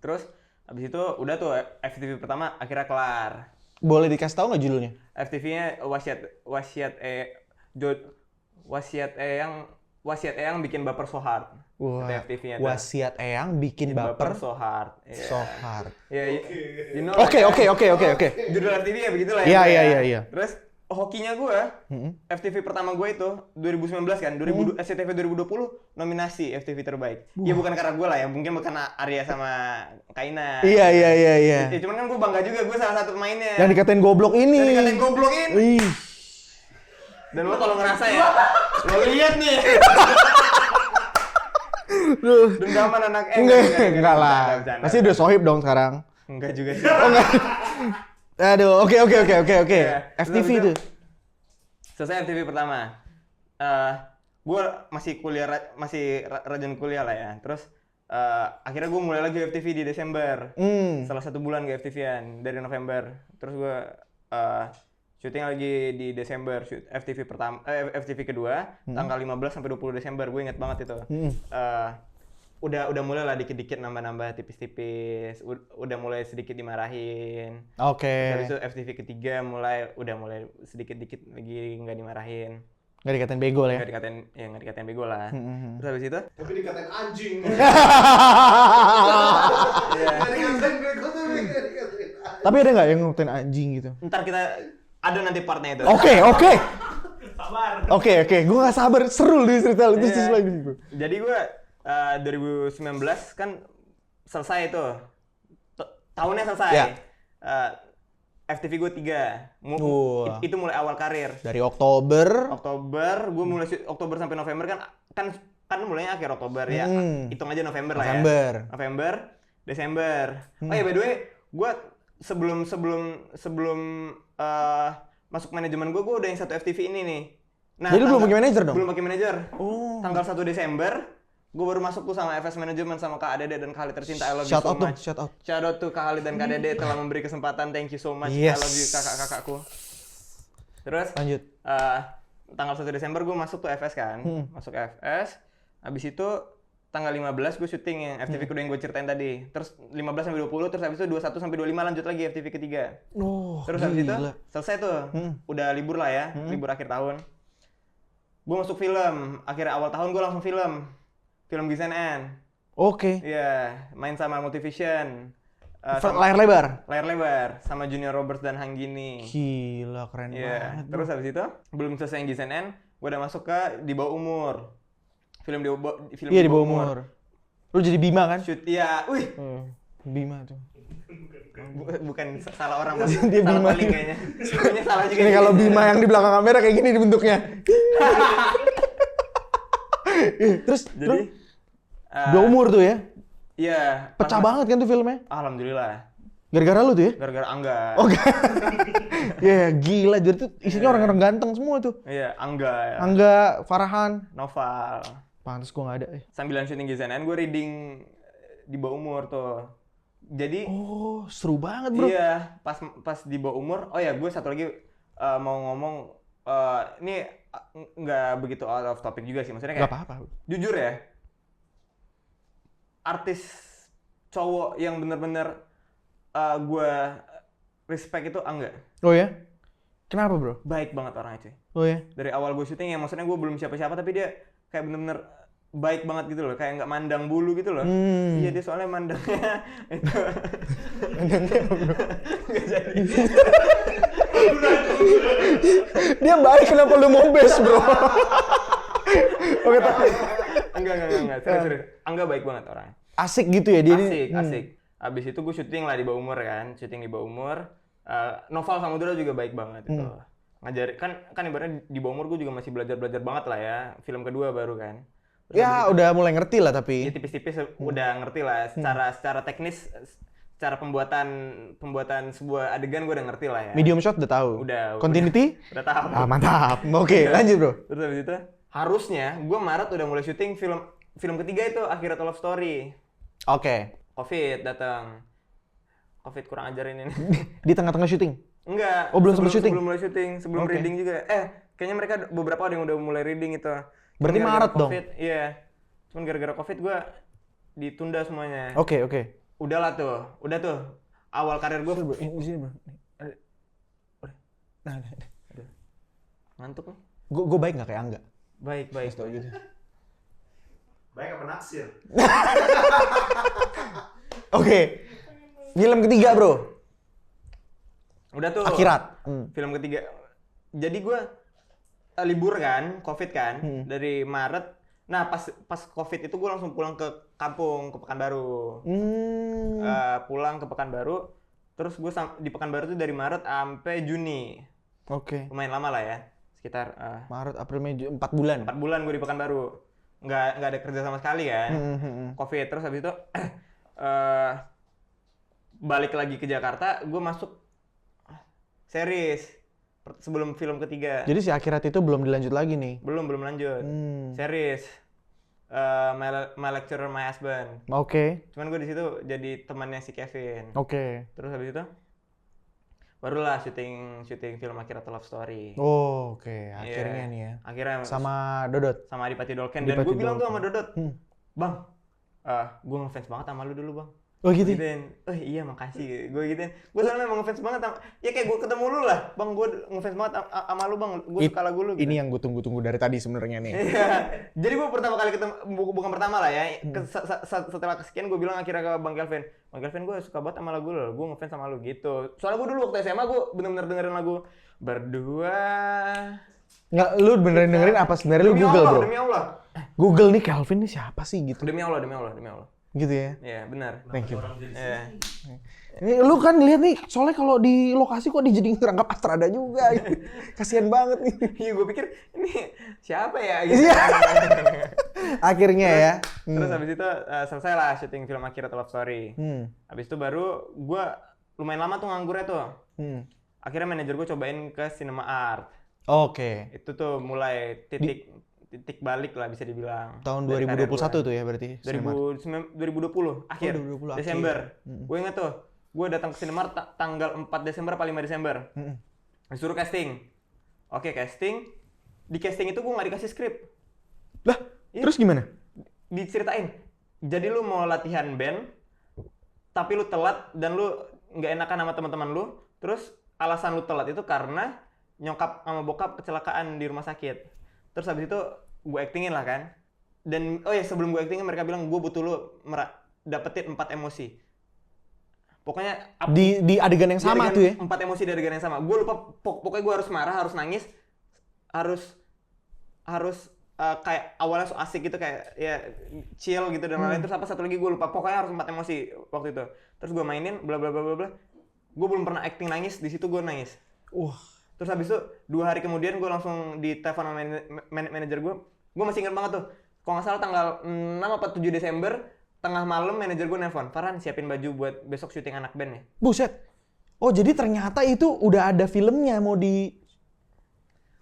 Terus abis itu udah tuh FTV pertama akhirnya kelar. Boleh dikasih tahu nggak judulnya? FTV-nya Wasiat Eyang bikin baper so hard. Wah, Kata FTV-nya tuh. Wasiat Eyang bikin baper so hard. Yeah. so hard. Ya, you know. Oke. Judul FTV ya begitulah ya. Iya. Terus hokinya gue, FTV pertama gue itu 2019 kan, SCTV 2020 nominasi FTV terbaik. Ya bukan karena gue lah ya, mungkin bukan Arya sama Kaina. Iya. Ya cuman kan gue bangga juga, gue salah satu pemainnya. Yang dikatain goblok ini. Yang dikatain goblok ini. Ih. Dan lo kalau ngerasa ya, lo lihat nih. Dendaman anak Enggak lah. bercanda. Pasti udah sohib dong sekarang. Enggak juga sih. Oh enggak. Aduh, oke. Ya, FTV terus itu. Selesai FTV pertama. Gue masih rajin kuliah lah ya. Terus akhirnya gue mulai lagi FTV di Desember. Salah 1 bulan gak FTV-an dari November. Terus gue syuting lagi di Desember, FTV pertama, FTV kedua, tanggal 15 sampai 20 Desember. Gue inget banget itu. Udah mulai lah dikit-dikit nambah tipis-tipis, udah mulai sedikit dimarahin. Oke. Habis itu FTV ketiga udah mulai sedikit-dikit lagi nggak dimarahin. Nggak dikatain bego lah ya? Nggak dikatain bego lah. Terus habis itu? Tapi dikatain anjing. Iya. Dikatain bego tuh dikatain. Tapi ada nggak yang ngatain anjing gitu? Ntar kita ada nanti partnya itu. Oke. Sabar. Oke. Gue nggak sabar, seru lu cerita lu terus lagi gitu. Jadi gue 2019 kan selesai itu. Tahunnya selesai. Ya. FTV gue 3. Itu mulai awal karir. Dari Oktober, Gue mulai Oktober sampai November kan mulainya akhir Oktober ya. Hitung aja November lah ya. November, Desember. Oh ya by the way, gue sebelum masuk manajemen gue udah yang satu FTV ini nih. Nah, jadi belum pakai manajer dong? Belum pakai manajer. Tanggal 1 Desember gue baru masuk tuh sama FS Management sama Kak Adede dan Kak Halid tercinta. I love you so much. Shout out. Shout out to Kak Halid dan Kak Adede telah memberi kesempatan. Thank you so much. Yes. I love you kakak-kakakku. Terus Lanjut. Tanggal 1 Desember gue masuk tuh FS kan. Masuk FS. Habis itu tanggal 15 gue syuting yang FTV kedua yang gue ceritain tadi. Terus 15 sampai 20, terus habis itu 21 sampai 25 lanjut lagi FTV ketiga. Terus habis itu selesai tuh. Udah libur lah ya, libur akhir tahun. Gue masuk film. Akhirnya awal tahun gue langsung film GZNN. Oke. Iya, main sama Multivision. Layar lebar. Layar lebar sama Junior Roberts dan Hanggini. Gila, keren banget. Terus habis itu belum selesai yang GZNN, gue udah masuk ke Di Bawah Umur. Film di bawah umur. Lu jadi Bima kan? Shoot, iya. Wih. Bima tuh. Bukan salah orang, Mas. Dia salah Bima. paling kayaknya. Sebenarnya salah juga. Ini kalau Bima yang di belakang kamera kayak gini bentuknya. Terus Jadi Dua umur tuh ya? Iya. Pecah banget kan tuh filmnya? Alhamdulillah. Gara-gara lu tuh ya? Gara-gara Angga. Oke. Ya gila, jadi tuh isinya orang-orang ganteng semua tuh. Iya, Angga ya. Angga, Farhan, Noval. pantes gua nggak ada. Sambilan syuting GZNN, gue reading di bawah umur tuh. Jadi Oh, seru banget, Bro. iya, pas di bawah umur. Oh ya, gue satu lagi mau ngomong ini nggak begitu out of topic juga sih, maksudnya Gak kayak apa-apa. jujur ya, artis cowok yang bener-bener gue respect itu Angga. Oh ya? Kenapa, Bro? Baik banget orangnya cuy. Oh ya? Dari awal gue syuting ya, maksudnya gue belum siapa-siapa tapi dia kayak bener-bener baik banget gitu loh, kayak nggak mandang bulu gitu loh. Iya, dia soalnya mandangnya itu. Mandangnya, Bro. Nggak jadi. Dia baik, kenapa lu mau bes, Bro? Oke, Enggak. Serius. Angga baik banget orangnya. asik gitu ya dia. Asik. Abis itu gue syuting lah di bawah umur kan, syuting di bawah umur. Noval Samudra juga baik banget itu. Ngajar kan ibaratnya di bawah umur gue juga masih belajar banget lah ya. Film kedua baru kan. Terus Ya, udah mulai ngerti lah ya tapi. tipis-tipis udah ngerti lah secara teknis, secara pembuatan sebuah adegan gue udah ngerti lah ya. Medium shot udah tahu. Udah. Continuity? Udah tahu. Ah, mantap. Oke, lanjut, Bro. Terus habis itu harusnya gue Maret udah mulai syuting film ketiga itu Akhirat Love Story. Oke. Covid datang. Covid kurang ajarin ini. Di tengah-tengah syuting. Enggak. Oh, belum sempat syuting? Sebelum mulai syuting, sebelum Oke. reading juga. Kayaknya mereka beberapa ada yang udah mulai reading itu. Berarti Cuman gara-gara Maret dong? COVID, iya. Cuman gara-gara Covid gue ditunda semuanya. Oke. Udah tuh. Awal karir gue Di sini, Bro. Nah. ngantuk nih. Gue baik nggak kayak Angga? Baik. Gitu. Baik apa naksir? Oke. Film ketiga, Bro. Udah tuh. Akhirat. Film ketiga. Jadi gue libur kan, Covid kan, dari Maret. Nah, pas Covid itu gue langsung pulang ke kampung, ke Pekanbaru. Pulang ke Pekanbaru. Terus gue di Pekanbaru tuh dari Maret sampai Juni. Oke. Lumayan lama lah ya. Sekitar Maret, April, Mei, 4 bulan. 4 bulan gue di Pekanbaru. Nggak ada kerja sama sekali kan. Covid. Terus habis itu balik lagi ke Jakarta, gue masuk series sebelum film ketiga. Jadi si Akhirat itu belum dilanjut lagi nih. Belum lanjut. Series My Lecturer, My Husband. Oke. Cuman gue di situ jadi temannya si Kevin. Oke. Terus habis itu barulah syuting film Akhirat Love Story. Oh, oke. Akhirnya Iya. nih ya. Akhirnya Sama Dodot. sama Adipati Dolken. Dan Adipati gue bilang tuh Dolken. sama Dodot, Bang, gue ngefans banget sama lu dulu, Bang. Oh gitu. Gituin. Oh iya, makasih. Gue gituin. Gue soalnya emang ngefans banget sama, ya kayak gue ketemu lu lah. Bang, gue ngefans banget sama lu, Bang. Gue suka lagu lu. Gitu. Ini yang gue tunggu-tunggu dari tadi sebenarnya nih. Iya. Jadi gue pertama kali ketemu, bukan pertama lah ya. Setelah kesekian gue bilang akhirnya ke Bang Kelvin. Bang Kelvin, gue suka banget sama lagu lu. Gue ngefans sama lu gitu. Soalnya gue dulu waktu SMA gue bener-bener dengerin lagu Berdua. Nggak, lu beneran dengerin apa sebenarnya lu Google, Bro? Demi Allah. Google nih Calvin nih siapa sih gitu. Demi Allah. Gitu ya. Iya, benar. Thank you. Iya. Ini lu kan lihat nih, soalnya kalau di lokasi kok dijadiin ngerangkap Astrada juga. Gitu. Kasian banget nih. Iya, gue pikir ini siapa ya gitu. Iya. Akhirnya ya. Terus habis itu selesai lah syuting film Akhirat Love Story. Habis itu baru gue lumayan lama tuh nganggurnya tuh. Akhirnya manajer gue cobain ke Cinema Art. Oke. Itu tuh mulai titik balik lah bisa dibilang. Tahun dari karir 2021 gua. tuh ya berarti. 2020 akhir. 2020 Desember. akhir. Gue inget tuh, gue datang ke Cinemark tanggal 4 Desember apa 5 Desember. Disuruh casting. Oke, casting. Di casting itu gue nggak dikasih skrip. Lah, Iya. terus gimana? Diceritain. Jadi lu mau latihan band, tapi lu telat dan lu nggak enakan sama teman-teman lu. Terus alasan lu telat itu karena nyokap sama bokap kecelakaan di rumah sakit. Terus habis itu gue actingin lah kan. Dan oh ya sebelum gue actingin mereka bilang gue butuh lu dapetin 4 emosi. Pokoknya Di adegan yang sama tuh ya. 4 emosi dari adegan yang sama. Gue lupa pokoknya gue harus marah, harus nangis, harus kayak awalnya so asik gitu kayak ya chill gitu dan lain-lain. Terus apa satu lagi gue lupa. Pokoknya harus 4 emosi waktu itu. Terus gue mainin bla bla bla bla bla. Gue belum pernah acting nangis, di situ gue nangis. Terus habis itu 2 hari kemudian gue langsung ditelepon sama manajer gue. Gue masih ingat banget tuh. Kalau nggak salah tanggal 6 atau 7 Desember, tengah malam manajer gue nelpon, Farhan siapin baju buat besok syuting anak band ya. Buset. Oh, jadi ternyata itu udah ada filmnya mau di...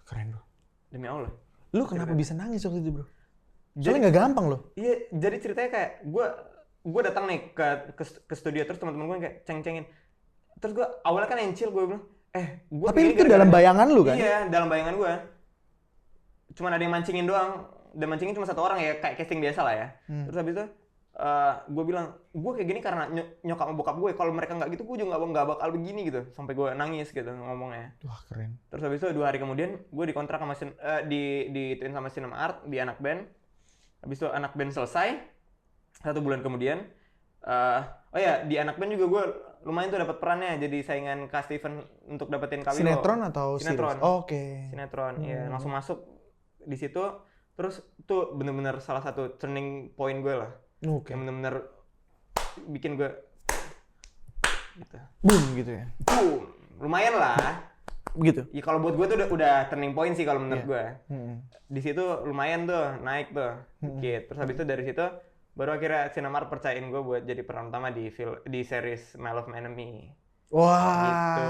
Keren, Bro. Demi Allah. Lu kenapa bisa nangis waktu itu, Bro? Soalnya nggak gampang loh. Iya, jadi ceritanya kayak gue gue datang nih ke studio, terus teman-teman gue kayak ceng-cengin. Terus gue awalnya kan yang chill, gue bilang, gue Tapi itu dalam bayangan lu kan? Iya, dalam bayangan gue. Cuman ada yang mancingin doang, dan mancingin cuma satu orang ya, kayak casting biasa lah ya. Terus habis itu gue bilang, gue kayak gini karena nyokap sama bokap gue. Kalau mereka nggak gitu, gue juga nggak bakal begini gitu. Sampai gue nangis gitu ngomongnya. Wah keren. Terus habis itu 2 hari kemudian, gue dikontrak sama dituin sama Cinema Art di anak band. Habis itu anak band selesai, 1 bulan kemudian. Di anak band juga gue lumayan tuh dapat perannya, jadi saingan Kak Steven untuk dapetin Kawilo. Sinetron atau sinetron? series? Oh, oke. Sinetron, ya langsung masuk di situ. Terus tuh bener-bener salah satu turning point gue lah. Oke. Yang bener-bener bikin gue gitu. Boom gitu ya. Boom, lumayan lah. Begitu. Ya kalau buat gue tuh udah turning point sih kalau menurut gue. Di situ lumayan tuh naik tuh, dikit. Terus habis itu dari situ baru akhirnya Cinemark percayain gue buat jadi peran utama di series My Love My Enemy. Wah, Gitu.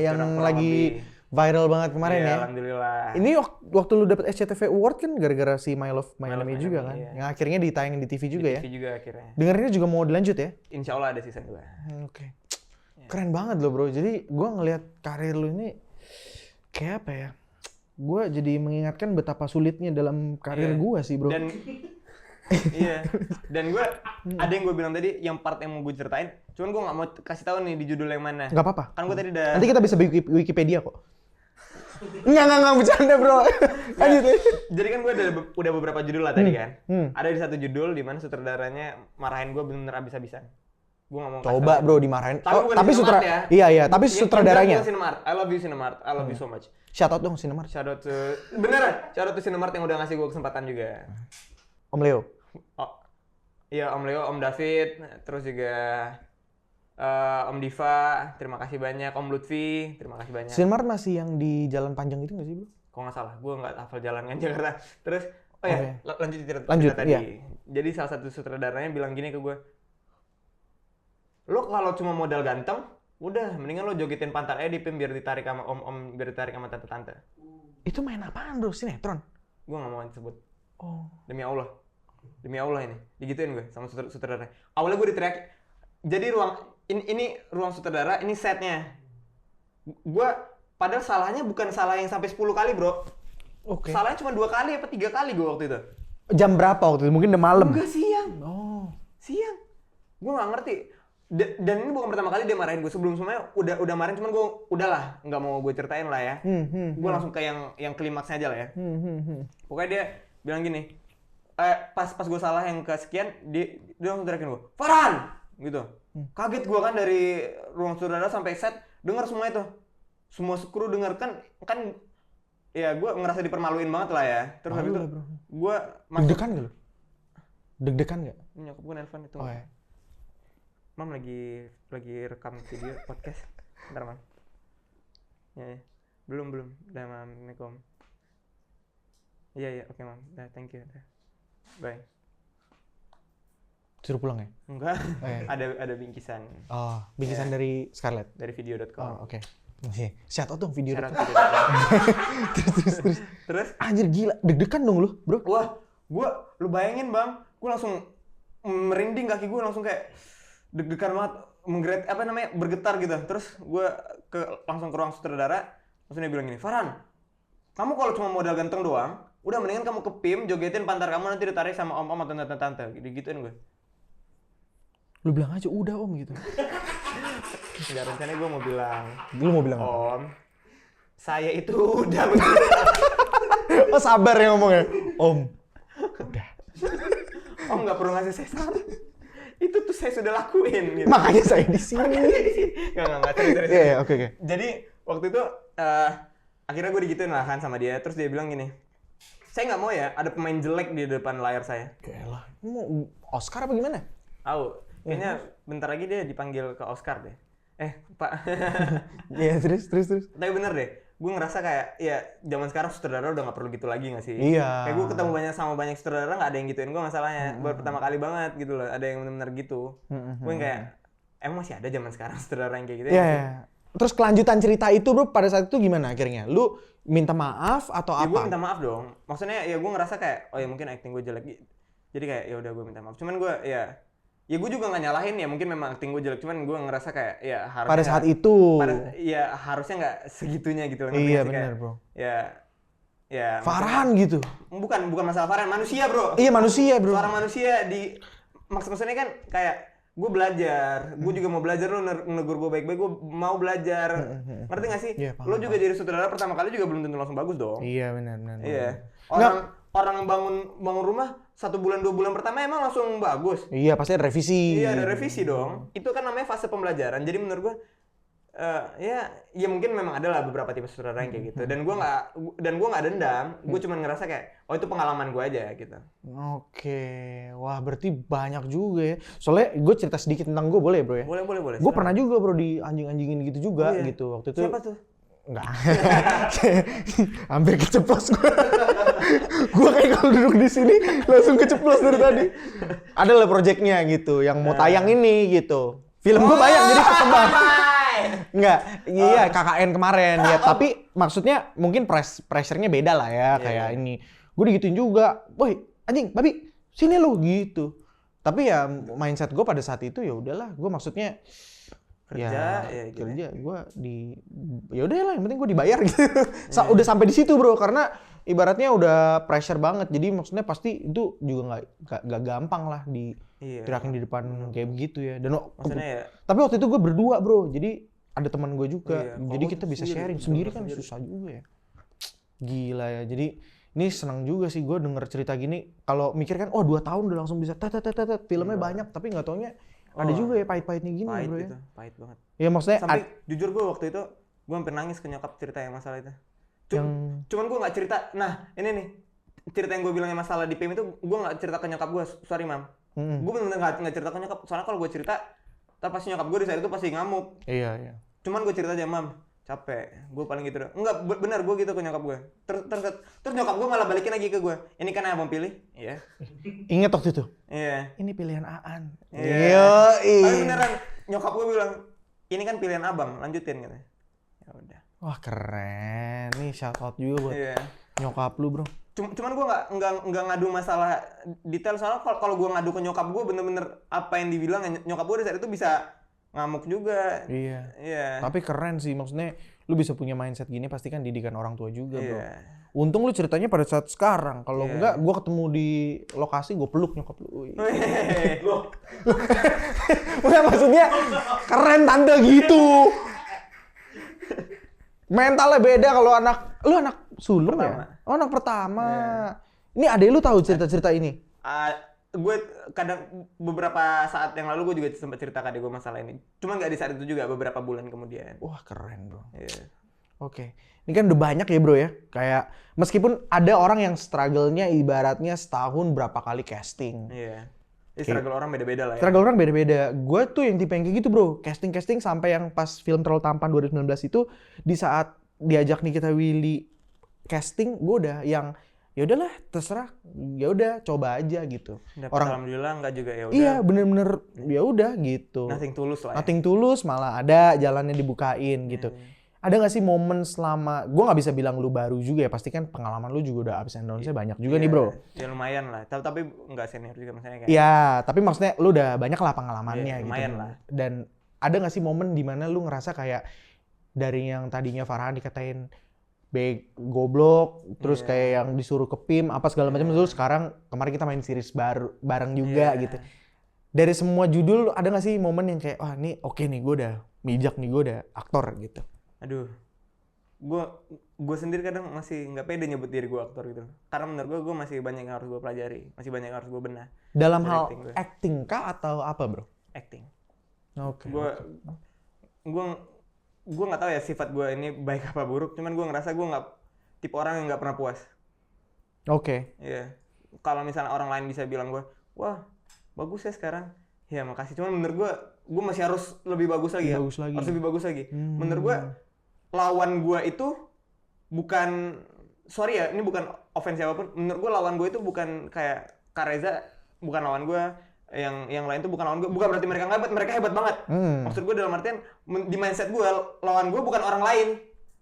yang Kurang lagi lebih. viral banget kemarin Iya, ya. Alhamdulillah. Ini waktu lu dapet SCTV Award kan gara-gara si My Love My My Love, Enemy My juga Enemy, kan. iya. Yang akhirnya ditayangin di TV juga Di ya. TV juga akhirnya. Dengerinnya juga mau dilanjut ya? Insya Allah ada season 2. Oke. Keren banget loh bro. Jadi gua ngelihat karir lu ini kayak apa ya? Gua jadi mengingatkan betapa sulitnya dalam karir Iya. gua sih bro. Dan iya. Dan gue ada yang gue bilang tadi, yang part yang mau gue ceritain. Cuman gue nggak mau kasih tahu nih di judul yang mana. Nggak apa-apa. Kan gue tadi udah. Nanti kita bisa Wikipedia kok. Enggak bercanda bro. Lanjut ya. Jadi kan gue udah beberapa judul lah tadi kan. Ada di satu judul di mana sutradaranya marahin gue bener-bener abis-abisan. Gue nggak mau. Coba bro dimarahin. Tapi bukan di Cinemark ya. Iya, tapi sutradaranya. Cinemark. I love you Cinemark. I love you so much. Shout out dong Cinemark. Shout out to beneran. Shout out to Cinemark yang udah ngasih gue kesempatan juga. Om Leo. Oh, iya Om Leo, Om David, terus juga Om Diva, terima kasih banyak. Om Lutfi, terima kasih banyak. Cinemark masih yang di Jalan Panjang itu nggak sih bro? Kalau nggak salah, gue nggak hafal jalan kan Jakarta. Terus, lanjut cerita tadi. iya. Jadi salah satu sutradaranya bilang gini ke gue, lo kalau cuma modal ganteng, udah mendingan lo jogetin pantat aja di PIM biar ditarik sama om-om, biar ditarik sama tante-tante. Itu main apaan bro? Sinetron? Gue nggak mau disebut. Oh. Demi Allah ini digituin gue sama sutradara. Awalnya gue diteriak. Jadi ini ruang sutradara, ini setnya. Gue padahal salahnya bukan salah yang sampai 10 kali bro. Oke. Salahnya cuma 2 kali apa 3 kali gue waktu itu. Jam berapa waktu itu? Mungkin udah malam. Enggak, siang. Oh. Siang. Gue nggak ngerti. Dan ini bukan pertama kali dia marahin gue. Sebelum-sebelumnya udah marahin, cuman gue udahlah nggak mau gue ceritain lah ya. Gue langsung ke yang klimaksnya aja lah ya. Pokoknya dia bilang gini. Pas gue salah yang kesekian, dia langsung teriakin gue, Farhan! Gitu. Kaget gue kan dari ruang sutradara sampai set, dengar semua itu. Semua kru denger kan ya gue ngerasa dipermaluin banget lah ya. Terus habis itu gue masuk. Deg-degan gak lu? Deg-degan gak? Nyokap gue nelfon itu. Oh ya. Mam lagi rekam video podcast. Bentar Mam. Ya. Belum. Udah Mam, Assalamualaikum. Iya, oke Mam. Udah, thank you. Udah. Bye. Suruh pulang ya? Enggak. Oh, iya. Ada bingkisan. Oh, bingkisan dari Scarlett. Dari video.com. Oh, oke. Shout out dong video. Syarat terus. Terus? Anjir gila, deg-degan dong lu, bro. Wah, lu bayangin bang, gue langsung merinding, kaki gue langsung kayak deg-degan banget, bergetar gitu. Terus gue langsung ke ruang sutradara, langsung dia bilang gini, Farhan, kamu kalau cuma modal ganteng doang, udah mendingan kamu ke PIM, jogetin pantar kamu nanti ditarik sama om-om atau tante-tante, gitu-gituin gue. Lu bilang aja udah om gitu. Enggak, rencananya gue mau bilang. Lu mau bilang apa? Om, saya itu udah Oh sabar ya ngomongnya. Om. Udah. Om nggak perlu ngasih saya saran. Itu tuh saya sudah lakuin. Gitu. Makanya saya di sini. Nggak, serius. Iya, oke. Jadi waktu itu akhirnya gue digituin lah kan sama dia. Terus dia bilang gini, saya nggak mau ya ada pemain jelek di depan layar saya. Yaelah, mau Oscar apa gimana? Kayaknya bentar lagi dia dipanggil ke Oscar deh. Pak. Iya, terus. Tapi bener deh, gue ngerasa kayak ya zaman sekarang sutradara udah nggak perlu gitu lagi nggak sih? Iya. Kayak gue ketemu banyak sutradara nggak ada yang gituin gue masalahnya. Baru pertama kali banget gitu loh, ada yang bener-bener gitu. Gue kayak emang masih ada zaman sekarang sutradara yang kayak gitu Iya. ya? Terus kelanjutan cerita itu bro pada saat itu gimana akhirnya? Lu minta maaf atau Ya apa? gue minta maaf dong. Maksudnya ya gue ngerasa kayak oh ya mungkin acting gue jelek. Jadi kayak ya udah gue minta maaf. Cuman gue ya ya gue juga nggak nyalahin ya, mungkin memang acting gue jelek, cuman gue ngerasa kayak ya harusnya Pada saat itu. ya harusnya nggak segitunya gitu loh. Iya Ngerti nggak sih? benar Kayak, bro. ya Farhan gitu. bukan masalah Farhan, manusia bro. Iya manusia bro. Seorang manusia maksudnya kan kayak gue belajar, gue juga mau belajar, lo negur gue baik-baik, gue mau belajar. Ngerti gak sih? Iya, paham, Lo juga jadi sutradara pertama kali juga belum tentu langsung bagus dong. Iya benar. Iya. Orang bangun rumah 1 bulan 2 bulan pertama emang langsung bagus. Iya pasti ada revisi. Iya ada revisi dong. Itu kan namanya fase pembelajaran. Jadi menurut gue ya mungkin memang ada lah beberapa tipe sutradara yang kayak gitu. Dan gue nggak dendam. Gue cuma ngerasa kayak itu pengalaman gue aja gitu. Oke, wah berarti banyak juga ya. Soalnya gue cerita sedikit tentang gue boleh bro ya? Boleh. Gue pernah juga bro di anjing-anjingin gitu juga gitu waktu itu. Siapa tuh? Enggak. Hampir keceplos gue. Gue kayak kalau duduk di sini langsung keceplos dari tadi. Ada lah proyeknya gitu yang mau tayang ini gitu. Film gue banyak jadi ketebak. Enggak, iya KKN kemarin ya. Tapi maksudnya mungkin pressure-nya beda lah ya kayak ini. Gue digituin juga. Woi, anjing, babi, sini lu gitu. Tapi ya mindset gue pada saat itu ya udahlah. Gue maksudnya kerja kerja gue ya udah lah yang penting gue dibayar gitu. Udah sampai di situ bro karena ibaratnya udah pressure banget jadi maksudnya pasti itu juga nggak gampang lah teriakin di depan kayak begitu ya dan tapi waktu itu gue berdua bro jadi ada teman gue juga jadi kita bisa sharing sendiri kan susah juga ya gila ya jadi ini senang juga sih gue denger cerita gini kalau mikir kan 2 tahun udah langsung bisa filmnya banyak tapi nggak taunya ada juga ya pahit-pahitnya gini bro ya. Pahit banget. Ya maksudnya sampai jujur gue waktu itu gue hampir nangis ke nyokap cerita yang masalah itu. Cuman gue nggak cerita. Nah ini nih cerita yang gue bilang yang masalah di PM itu gue nggak cerita ke nyokap gue. Sorry mam. Gue bener-bener nggak cerita ke nyokap. Soalnya kalau gue cerita, ntar pasti nyokap gue di saat itu pasti ngamuk. Iya. Cuman gue cerita aja mam. Capek, gue paling gitu. Enggak, benar gue gitu ke nyokap gue. Terus nyokap gue malah balikin lagi ke gue. Ini kan yang abang pilih, iya. Ingat waktu itu? Iya. Ini pilihan Aan. Iya. Tapi beneran, nyokap gue bilang, ini kan pilihan abang, lanjutin gitu. Ya udah. Wah keren, nih shout out juga buat nyokap lu bro. Cuman gue nggak ngadu masalah detail soalnya kalau gue ngadu ke nyokap gue bener-bener apa yang dibilang nyokap gue di saat itu bisa ngamuk juga. Iya. Tapi keren sih, maksudnya lu bisa punya mindset gini pasti kan didikan orang tua juga bro. Untung lu ceritanya pada saat sekarang. Kalau enggak, gue ketemu di lokasi gue peluk nyokap lu. Udah maksudnya keren tante gitu. Mentalnya beda kalau lu anak sulung ya? Oh anak pertama. Ini adek lu tahu cerita-cerita ini? Gue kadang beberapa saat yang lalu gue juga sempat cerita ke adek gue masalah ini. Cuma nggak di saat itu juga, beberapa bulan kemudian. Wah keren bro. Oke. Ini kan udah banyak ya bro ya. Kayak meskipun ada orang yang struggle-nya ibaratnya setahun berapa kali casting. Iya. Struggle orang beda-beda lah ya. Struggle orang beda-beda. Gue tuh yang tipe yang kayak gitu bro. Casting sampai yang pas film Terlalu Tampan 2019 itu di saat diajak Nikita Willy casting, gue udah yang ya udahlah terserah, ya udah coba aja gitu. Dapet alhamdulillah enggak juga ya udah. Iya bener-bener ya udah gitu. Nothing tulus lah. Nothing tulus malah ada jalannya dibukain gitu. Ada nggak sih momen selama, gue nggak bisa bilang lu baru juga ya, pasti kan pengalaman lu juga udah ups and downs-nya banyak juga nih bro. Ya lumayan lah, tapi nggak senior juga maksudnya kayak. Iya, tapi maksudnya lu udah banyak lah pengalamannya gitu. Lumayan lah. Dan ada nggak sih momen dimana lu ngerasa kayak dari yang tadinya Farhan dikatain goblok, terus kayak yang disuruh ke PIM apa segala macam, terus sekarang kemarin kita main series bareng juga gitu. Dari semua judul ada nggak sih momen yang kayak wah ini oke nih gue udah mijak nih, gue udah aktor gitu. Aduh, gue sendiri kadang masih nggak pede nyebut diri gue aktor gitu. Karena menurut gue masih banyak yang harus gue pelajari, masih banyak yang harus gue benah. Dalam hal acting kah atau apa bro? Acting. Oke. Gue nggak tahu ya sifat gue ini baik apa buruk. Cuman gue ngerasa gue nggak tipe orang yang nggak pernah puas. Oke. Iya. Kalau misalnya orang lain bisa bilang gue, wah bagus ya sekarang. Ya makasih. Cuman menurut gue masih harus lebih bagus lagi. Harus lebih bagus lagi. Menurut gue lawan gue itu bukan, sorry ya, ini bukan offense siapapun. Menurut gue lawan gue itu bukan kayak Kak Reza, bukan lawan gue. Yang lain tuh bukan lawan gue. Bukan berarti mereka nggak hebat, mereka hebat banget. Maksud gue dalam artian di mindset gue, lawan gue bukan orang lain.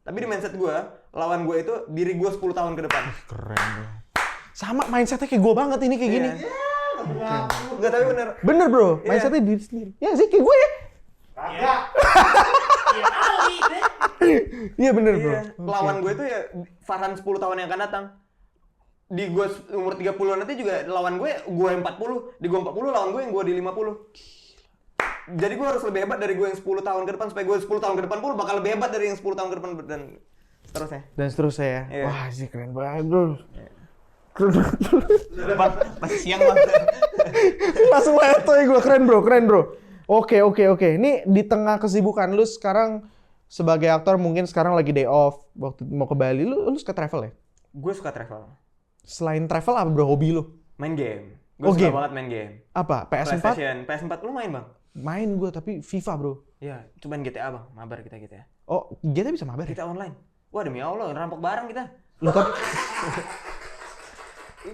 Tapi di mindset gue, lawan gue itu diri gue 10 tahun ke depan. Keren bro. Sama mindsetnya kayak gue banget ini kayak gini. Enggak, tapi bener. Bener bro, mindsetnya diri sendiri. Ya sih kayak gue ya. Kagak. Iya bener bro. Iya. Lawan gue tuh ya Farhan 10 tahun yang akan datang. Di gue umur 30-an nanti juga lawan gue yang 40. Di gue 40 lawan gue yang gue di 50. Jadi gue harus lebih hebat dari gue yang 10 tahun ke depan supaya gue 10 tahun ke depan pun bakal lebih hebat dari yang 10 tahun ke depan dan seterusnya. Dan seterusnya ya. Iya. Wah sih keren banget bro. Masih siang banget. Langsung letoy gue, keren bro. Oke. Ini di tengah kesibukan lu sekarang sebagai aktor mungkin sekarang lagi day off. Waktu mau ke Bali, lu suka travel ya? Gue suka travel. Selain travel apa bro hobi lu? Main game. Gue suka game? banget main game. Apa? PS4? PlayStation. PS4 lu main bang? Main gue tapi FIFA bro. Iya, cobain GTA bang. Mabar kita GTA. Oh, GTA bisa mabar ya? Kita online. Wah demi Allah, rampok barang kita. Loh tapi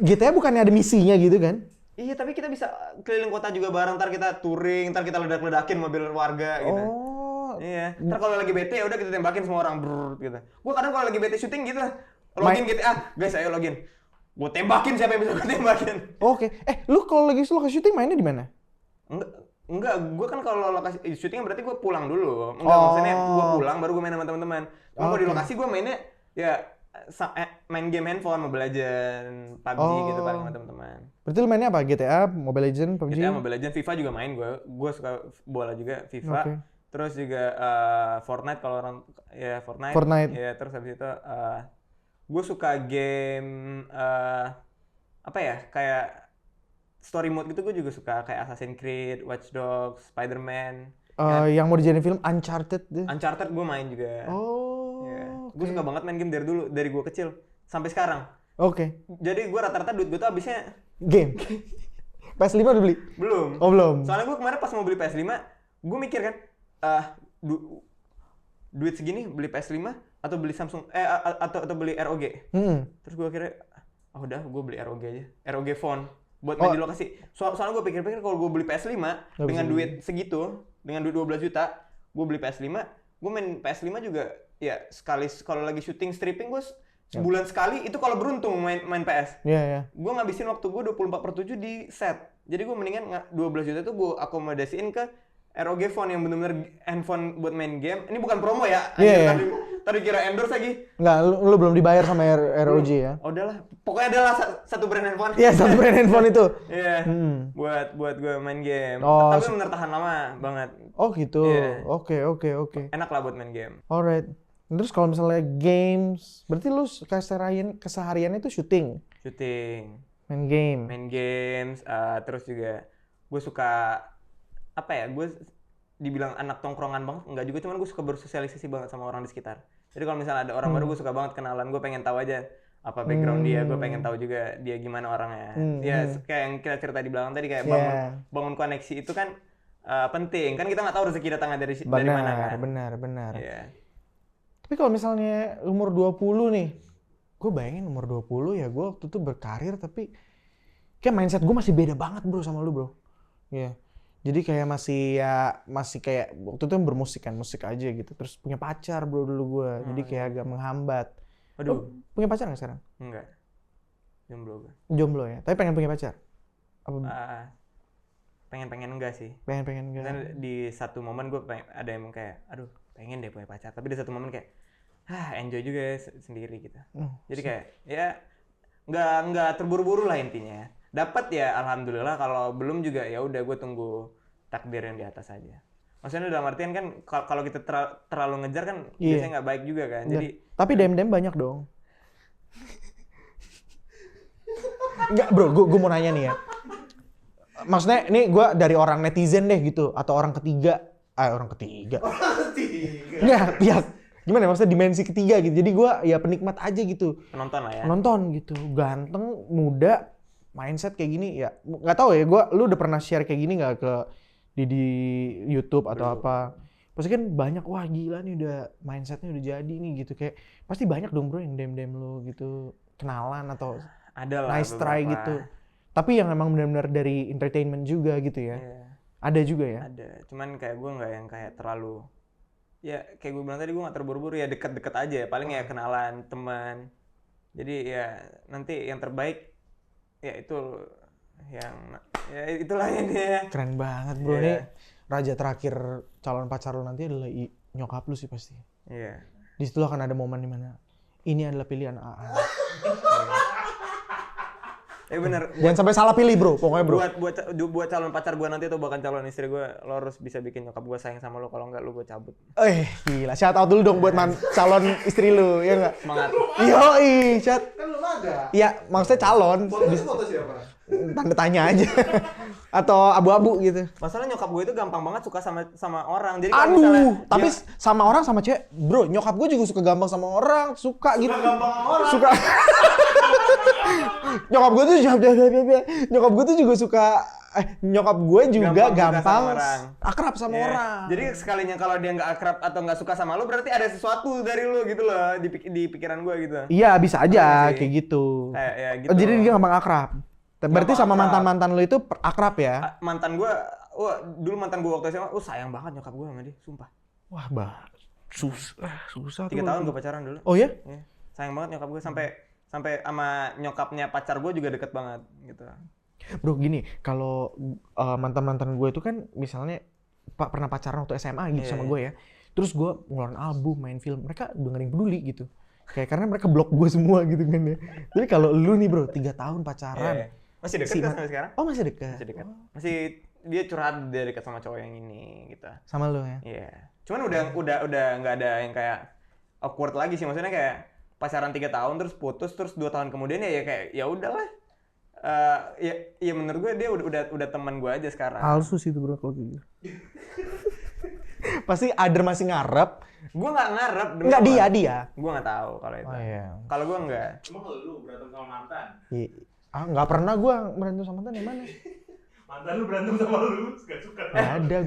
GTA bukannya ada misinya gitu kan? Iya, tapi kita bisa keliling kota juga bareng. Ntar kita touring, ntar kita ledak-ledakin mobil warga gitu. Oh. Iya. Ntar kalau lagi bete ya udah kita tembakin semua orang gitu. Gua kadang kalau lagi bete syuting gitu. Login GTA, guys ayo login. Gua tembakin siapa yang bisa gua tembakin. Oke. Lu kalau lagi syuting mainnya di mana? Enggak, gua kan kalau lokasi syuting berarti gua pulang dulu. Maksudnya gua pulang baru gua main sama teman-teman. Kalau di lokasi gua mainnya ya main game handphone, Mobile Legends, PUBG gitu paling sama teman-teman. Berarti lu mainnya apa? GTA, Mobile Legends, PUBG? GTA, Mobile Legends, FIFA juga main gue. Gue suka bola juga, FIFA. Okay. Terus juga Fortnite kalau orang ya Fortnite. Ya terus habis itu gue suka game apa ya? Kayak story mode gitu gue juga suka kayak Assassin's Creed, Watch Dogs, Spider-Man. Yang mau dijadiin film Uncharted deh. Uncharted gue main juga. Gue suka banget main game dari dulu, dari gue kecil sampai sekarang. Oke. Jadi gue rata-rata duit gue tuh habisnya game. PS5 udah beli? Belum. Oh belum. Soalnya gue kemarin pas mau beli PS5, gue mikir kan, duit segini beli PS5 atau beli Samsung atau beli ROG. Terus gue kira, udah gue beli ROG aja, ROG Phone buat main di lokasi. Soalnya gue pikir-pikir kalau gue beli PS5 dengan duit segitu, dengan duit 12 juta, gue beli PS5, gue main PS5 juga ya sekali kalau lagi syuting stripping gue sebulan sekali itu kalau beruntung main PS. Iya. Gue ngabisin waktu gue 24/7 di set. Jadi gue mendingan 12 juta itu gue akomodasiin ke ROG Phone yang bener-bener handphone buat main game. Ini bukan promo ya. Iya. Tadi kira endorse lagi. Enggak, lu belum dibayar sama ROG ya? Oh, udahlah. Pokoknya adalah satu brand handphone. Iya, satu brand handphone itu. Iya. Buat gue main game. Oh, tapi bener tahan lama banget. Oh gitu. Yeah. Oke. Enak lah buat main game. Alright. Terus kalau misalnya games, berarti lu kesehariannya itu syuting? Syuting. Main games, terus juga gue suka apa ya? Gue dibilang anak tongkrongan banget, enggak juga, cuman gue suka bersosialisasi banget sama orang di sekitar. Jadi kalau misalnya ada orang baru gue suka banget kenalan, gue pengen tahu aja apa background dia, gue pengen tahu juga dia gimana orangnya. Ya kayak yang kita cerita di belakang tadi kayak bangun koneksi itu kan penting. Kan kita nggak tahu rezeki datangnya dari mana kan. Benar. Yeah. Tapi kalau misalnya umur 20 nih, gue bayangin umur 20 ya gue waktu itu berkarir tapi kayak mindset gue masih beda banget bro sama lu bro. Iya. Jadi kayak masih kayak waktu itu bermusik kan, musik aja gitu. Terus punya pacar bro dulu gue, jadi kayak agak menghambat. Aduh. Punya pacar nggak sekarang? Enggak. Jomblo gue. Jomblo ya, tapi pengen punya pacar? Pengen enggak sih. Pengen enggak. Dan di satu momen gue ada yang kayak, aduh pengen deh punya pacar. Tapi di satu momen kayak, enjoy juga ya sendiri gitu. Jadi kayak, ya nggak terburu-buru lah intinya. Dapat ya alhamdulillah, kalau belum juga ya udah gue tunggu takdir yang di atas aja. Maksudnya dalam artian kan kalau kita terlalu ngejar kan biasanya nggak baik juga kan. Jadi tapi dem banyak dong. Enggak bro, gue mau nanya nih ya. Maksudnya ini gue dari orang netizen deh gitu atau orang ketiga. Nggak, pihak gimana maksudnya dimensi ketiga gitu. Jadi gue ya penikmat aja gitu. Penonton lah ya. Penonton gitu, ganteng, muda, mindset kayak gini ya. Nggak tahu ya, lu udah pernah share kayak gini nggak ke di YouTube atau apa? Pasti kan banyak, wah gila nih udah mindsetnya udah jadi nih gitu. Kayak pasti banyak dong bro yang dem lu gitu, kenalan atau ada lah nice try beberapa. gitu. Tapi yang emang benar-benar dari entertainment juga gitu ya. Yeah. Ada juga ya? Ada, cuman kayak gue nggak yang kayak terlalu, ya kayak gue bilang tadi gue nggak terburu-buru ya, deket-deket aja, paling ya kenalan teman. Jadi ya nanti yang terbaik ya itu yang ya itulah ini ya. Keren banget bro, nih raja terakhir calon pacar lo nanti adalah nyokap lu sih pasti. Iya. Di situ akan ada momen dimana ini adalah pilihan AA. Bener. Jangan sampai salah pilih bro, pokoknya bro. Buat calon pacar gue nanti atau bahkan calon istri gue, lo harus bisa bikin nyokap gue sayang sama lo. Kalau enggak, lo gue cabut. Gila. Shout out dulu dong buat calon istri lu, ya nggak? Semangat. Yoi, shout. Kan lu ada. Iya, maksudnya calon. Foto siapa? Tanda tanya aja. Atau abu-abu gitu. Masalah nyokap gue itu gampang banget suka sama orang. Jadi kalau misalnya tapi sama orang sama cewek, bro, nyokap gue juga suka gampang sama orang, suka gitu. Gampang sama orang. Suka. Nyokap gue tuh juga suka nyokap gue juga gampang akrab sama orang. Jadi sekalinya kalau dia nggak akrab atau nggak suka sama lo, berarti ada sesuatu dari lo gitu loh di pikiran gue gitu. Iya, bisa aja kayak gitu. Gitu. Oh, jadi dia gampang akrab. Berarti sama mantan-mantan lo itu akrab ya? Mantan gue, dulu mantan gue waktu SMA, sayang banget nyokap gue sama dia, sumpah. Wah, susah. 3 tahun gue pacaran dulu. Oh ya? Sayang banget nyokap gue sampai sama nyokapnya pacar gue juga deket banget gitu. Bro gini, kalau mantan-mantan gue itu kan misalnya pernah pacaran waktu SMA gitu sama gue ya. Terus gue ngeluarin album, main film, mereka udah gak ada yang peduli gitu. Kayak karena mereka blok gue semua gitu kan ya. Tapi kalau lu nih bro, 3 tahun pacaran. Masih deket kan sampai sekarang? Oh masih deket? Masih deket. Masih dia curhat, dia deket sama cowok yang ini gitu. Sama lu ya? Iya. Cuman udah gak ada yang kayak awkward lagi sih. Maksudnya kayak pacaran 3 tahun terus putus, terus 2 tahun kemudian ya kayak ya udahlah. Ya menurut gue dia udah teman gue aja sekarang. Palsu sih itu bro kalau gitu. Pasti Adr masih ngarep. Gue nggak ngarep. Nggak dia. Gue nggak tahu kalau itu. Oh, iya. Kalau gue nggak. Emang lu berantem sama mantan? Nggak pernah gue berantem sama mantan, yang mana? Mantan lu berantem sama lu, gak suka. Nggak ada,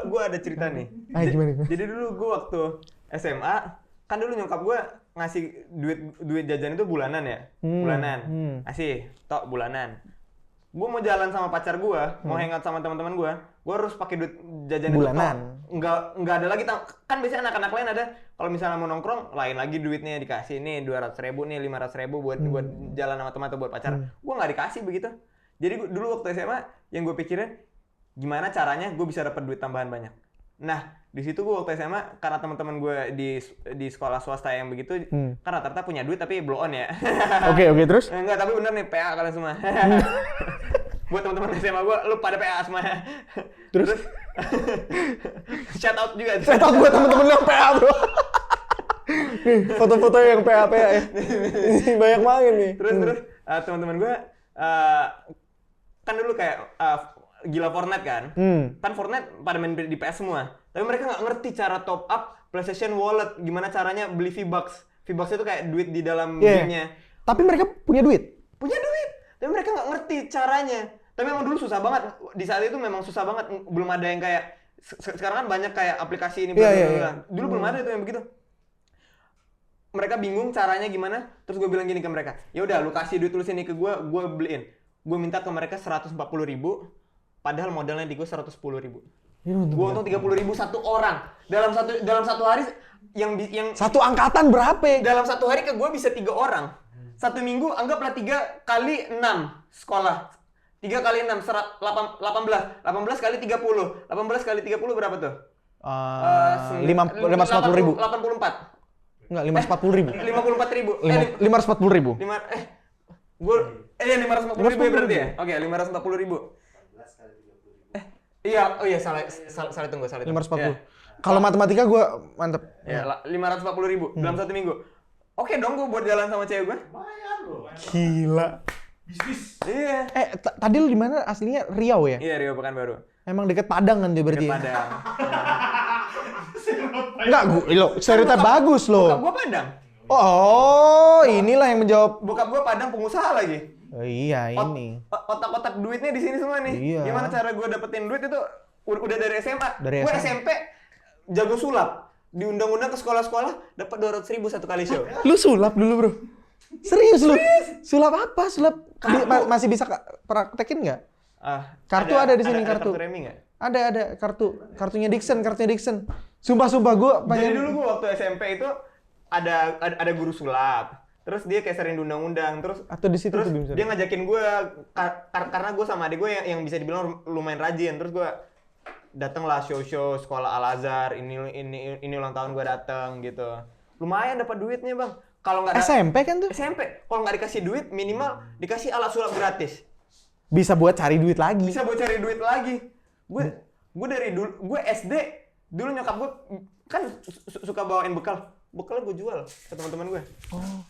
gue ada cerita nih. Gimana? Jadi dulu gue waktu SMA, kan dulu nyokap gue ngasih duit jajan itu bulanan ya, bulanan. Ngasih, tok bulanan. Gue mau jalan sama pacar gue, mau hangout sama teman-teman gue harus pakai duit jajan bulanan. Itu nggak ada lagi, kan biasanya anak-anak lain ada, kalau misalnya mau nongkrong lain lagi duitnya dikasih nih 200.000 nih 500.000 buat jalan sama teman atau buat pacar. Gue nggak dikasih begitu. Jadi dulu waktu SMA yang gue pikirin gimana caranya gue bisa dapat duit tambahan banyak. Nah di situ gue waktu SMA karena teman-teman gue di sekolah swasta yang begitu kan rata-rata punya duit tapi blow on ya. Oke, terus? Enggak, tapi bener nih PA kalian semua. Buat teman-teman SMA gue, lu pada PA semua. Terus shout out juga. Shout out buat teman-teman yang PA bro. Nih foto-foto yang PA ya. Ini banyak banget nih. Terus teman-teman gue kan dulu kayak gila Fortnite kan. Kan Fortnite pada main di PS semua. Tapi mereka nggak ngerti cara top up PlayStation Wallet, gimana caranya beli V-Bucks. V-Bucks itu kayak duit di dalam gamenya. Tapi mereka punya duit. Tapi mereka nggak ngerti caranya. Tapi memang dulu susah banget. Di saat itu memang susah banget. Belum ada yang kayak sekarang kan banyak kayak aplikasi ini. Dulu belum ada itu yang begitu. Mereka bingung caranya gimana. Terus gue bilang gini ke mereka, ya udah lu kasih duit lu sini ke gue beliin. Gue minta ke mereka 140.000. Padahal modalnya di gue 110.000. Gue untung 30.000 satu orang. Dalam satu hari yang satu angkatan berapa? Dalam satu hari ke gue bisa 3 orang. Satu minggu anggaplah 3 kali 6 sekolah. 3 kali 6 18 kali 30. 18 kali 30 berapa tuh? 540.000. 84. Enggak, 540.000. 54.000. 540.000. 540.000 berarti ya? Oke, 540.000. Iya, salah tunggu. 540. Ya. Kalau matematika gue mantep. Ya, 540.000 dalam satu minggu. Oke dong, gue buat jalan sama cewek gue. Lumayan loh. Gila. Bisnis. Iya. Tadi lu di mana aslinya? Riau ya? Iya, Riau Pekanbaru. Emang deket Padang kan dia berarti? Deket Padang. Enggak, stereotip bagus loh. Bokap gue Padang. Oh, inilah yang menjawab. Bokap gue Padang, pengusaha lagi. Oh, iya, ini. Otak-otak duitnya di sini semua nih. Iya. Gimana cara gue dapetin duit itu udah dari SMA. Dari Gue SMA. SMP jago sulap. Diundang-undang ke sekolah-sekolah dapat 200.000 satu kali show. Lu sulap dulu, bro? Serius lu? Sulap apa? Sulap masih bisa praktekin nggak? Kartu ada di sini, kartu. Kartu remi nggak? Ada kartunya Dixon. Sumpah gue Jadi dulu gue waktu SMP itu ada guru sulap. Terus dia kayak sering diundang-undang, terus Atau di situ terus tuh Bim, dia ngajakin gue karena gue sama adik gue yang bisa dibilang lumayan rajin. Terus gue dateng lah show-show sekolah Al Azhar, ini ulang tahun gue dateng gitu. Lumayan dapat duitnya bang. Kalau nggak SMP kan tuh? SMP, kalau nggak dikasih duit minimal dikasih alat sulap gratis. Bisa buat cari duit lagi. Bisa buat cari duit lagi. Gue dari dulu, gue SD dulu nyokap gue kan suka bawain bekal. Bekalnya gue jual ke teman-teman gue. Oh.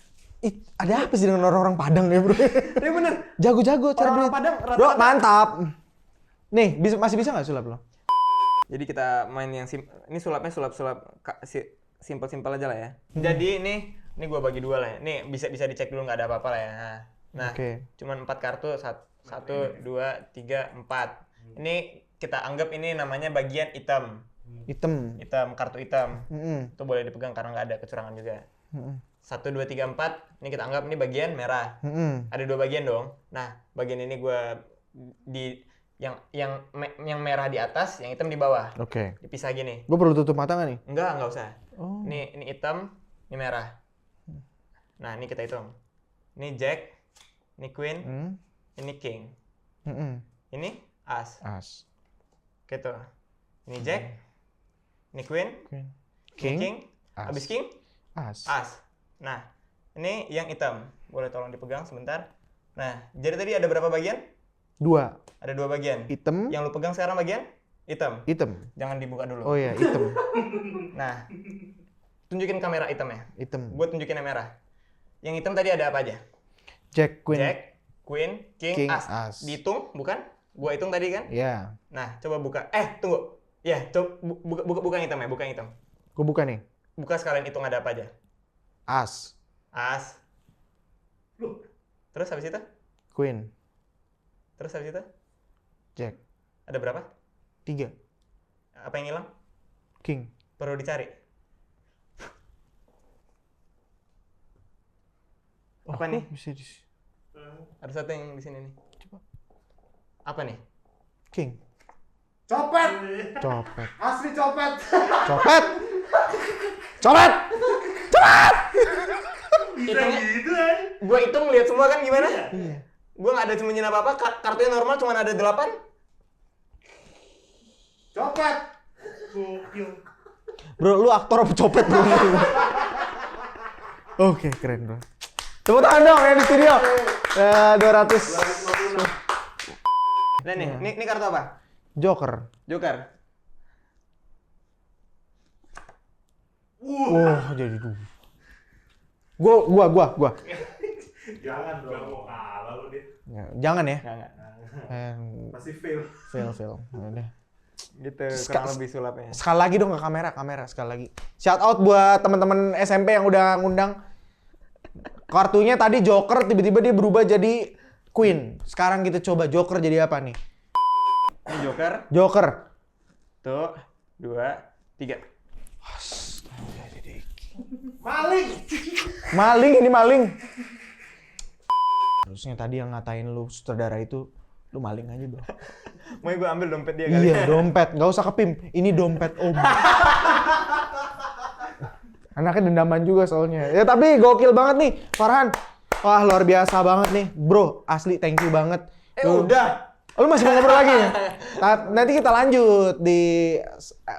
Ada apa sih dengan orang-orang Padang ya bro? Iya bener. Jago-jago cari duit. Orang Padang Bro rata-rata. mantap. Nih masih bisa nggak sulap lo? Jadi kita main yang ini sulapnya sulap simpel-simpel aja lah ya. Jadi ini gue bagi dua lah ya. Nih bisa dicek dulu nggak ada apa-apa lah ya. Nah, cuman 4 kartu, 1, 2, 3, 4. Ini kita anggap ini namanya bagian hitam. Hitam, kartu hitam. Itu boleh dipegang karena nggak ada kecurangan juga. 1, 2, 3, 4. Ini kita anggap ini bagian merah. Ada 2 bagian dong. Nah, bagian ini gue yang merah di atas, yang hitam di bawah. Oke. Dipisah gini. Gue perlu tutup mata nggak nih? Enggak usah. Oh. Ini hitam, ini merah. Nah, ini kita hitung. Ini Jack, ini Queen, ini King. Ini As. Gitu. Ini Jack, ini Queen, King, habis King, As. Nah, ini yang hitam. Boleh tolong dipegang sebentar. Nah, jadi tadi ada berapa bagian? 2. Ada 2 bagian. Hitam. Yang lu pegang sekarang bagian? Hitam. Jangan dibuka dulu. Oh iya, hitam. Nah, tunjukin kamera hitamnya. Hitam. Gue tunjukin yang merah. Yang hitam tadi ada apa aja? Jack, Queen, King, As. Dihitung, bukan? Gua hitung tadi kan? Iya. Nah, coba buka. Tunggu. Ya, coba buka yang hitam ya, buka yang hitam. Gue buka nih. Buka sekalian hitung ada apa aja. As. Loh, Terus habis itu? Queen. Terus habis itu? Jack. Ada berapa? 3. Apa yang hilang? King. Perlu dicari. Apa nih? Bisa Ada satu yang di sini nih. Coba. Apa nih? King. copet. Asli copet. Bisa gitu ya. Gue hitung lihat semua kan gimana? Iya. Gue nggak ada sembunyiin apa-apa. Kartunya normal cuma ada 8. Copet. Gokil. Bro, lu aktor apa copet bro? Oke, keren bro. Tepuk tangan dong ya di studio. 200. Nah nih, ini kartu apa? Joker. Wah, jadi dulu. Gua. Jangan dong. Mau kalah lu dia. Ya, jangan ya. Enggak. Pasti fail. Fail. Udah. Gitu, kurang lebih sulapnya. Sekali lagi dong ke kamera sekali lagi. Shout out buat teman-teman SMP yang udah ngundang. Kartunya tadi Joker, tiba-tiba dia berubah jadi Queen. Sekarang kita coba Joker jadi apa nih? Ini Joker. Tuh, 2, 3. Maling. Harusnya tadi yang ngatain lu sutradara itu, lu maling aja bro. Mau gue ambil dompet dia kali. Iya, dompet. Nggak usah kepim. Ini dompet om. Anaknya dendaman juga soalnya. Ya tapi gokil banget nih, Farhan. Wah, luar biasa banget nih. Bro, asli thank you banget. Udah. Lu masih mau ngobrol lagi ya? Nanti kita lanjut di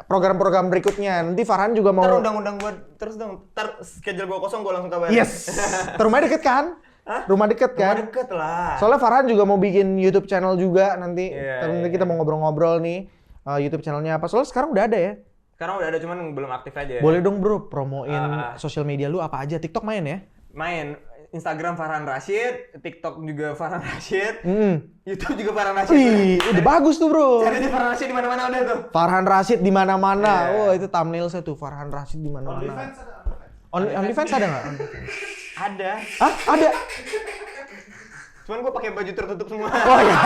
program-program berikutnya. Nanti Farhan juga mau... Ntar undang-undang gue terus dong. Ntar schedule gue kosong gue langsung kabarin. Yes! Rumah deket kan? Hah? Rumah deket kan? Rumah deket lah. Soalnya Farhan juga mau bikin YouTube channel juga nanti. Iya, Nanti kita mau ngobrol-ngobrol nih. YouTube channelnya apa? Soalnya sekarang udah ada ya? Sekarang udah ada, cuman belum aktif aja. Boleh dong bro, promoin sosial media lu apa aja. TikTok main ya? Main. Instagram Farhan Rashid, TikTok juga Farhan Rashid, YouTube juga Farhan Rashid. Wih, udah bagus tuh bro. Cari di Farhan Rashid di mana-mana udah tuh. Farhan Rashid di mana-mana. Yeah. Oh, itu thumbnail saya tuh Farhan Rashid di mana-mana. OnlyFans ada. OnlyFans ada nggak? Ada. Hah? Ada? Cuman gue pakai baju tertutup semua. Oh iya.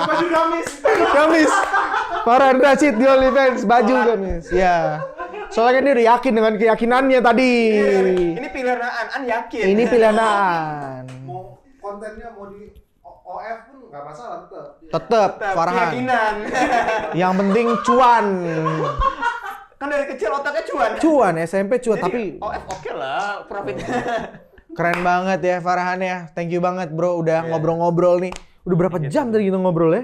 Baju gamis. Gamis. Farhan Rashid di OnlyFans, baju gamis. Ya. Soalnya kan dia udah yakin dengan keyakinannya tadi. Ini pilihan An yakin. Ini pilihan Aan. Mau kontennya mau di OF pun nggak masalah tetap. Tetep Farhan. Keyakinan. Yang penting cuan. Kan dari kecil otaknya cuan. Cuan SMP cuan Jadi, tapi OF oke lah profitnya. Keren banget ya Farhan ya. Thank you banget bro udah ngobrol-ngobrol nih. Udah berapa jam tadi kita ngobrol ya?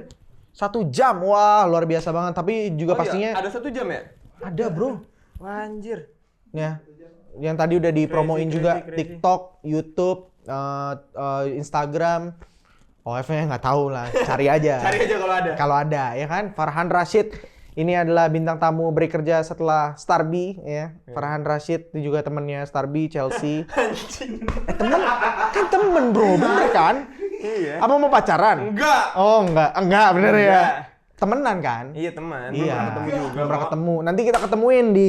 1 jam. Wah, luar biasa banget. Tapi juga pastinya ada 1 jam ya? ada bro. Wah, anjir. Ya. Yang tadi udah dipromoin juga crazy. TikTok, YouTube, Instagram. OF-nya nggak tahu lah, cari aja. Cari aja kalau ada. Kalau ada ya kan. Farhan Rashid ini adalah bintang tamu bekerja setelah Starby ya. Farhan Rashid itu juga temennya Starby, Chelsea. Temen bro, bener kan? Iya. Apa mau pacaran? Enggak. Oh enggak bener ya. Enggak. Temenan kan? Iya, teman. Iya. Belum pernah ketemu juga. Belum pernah ketemu. Nanti kita ketemuin di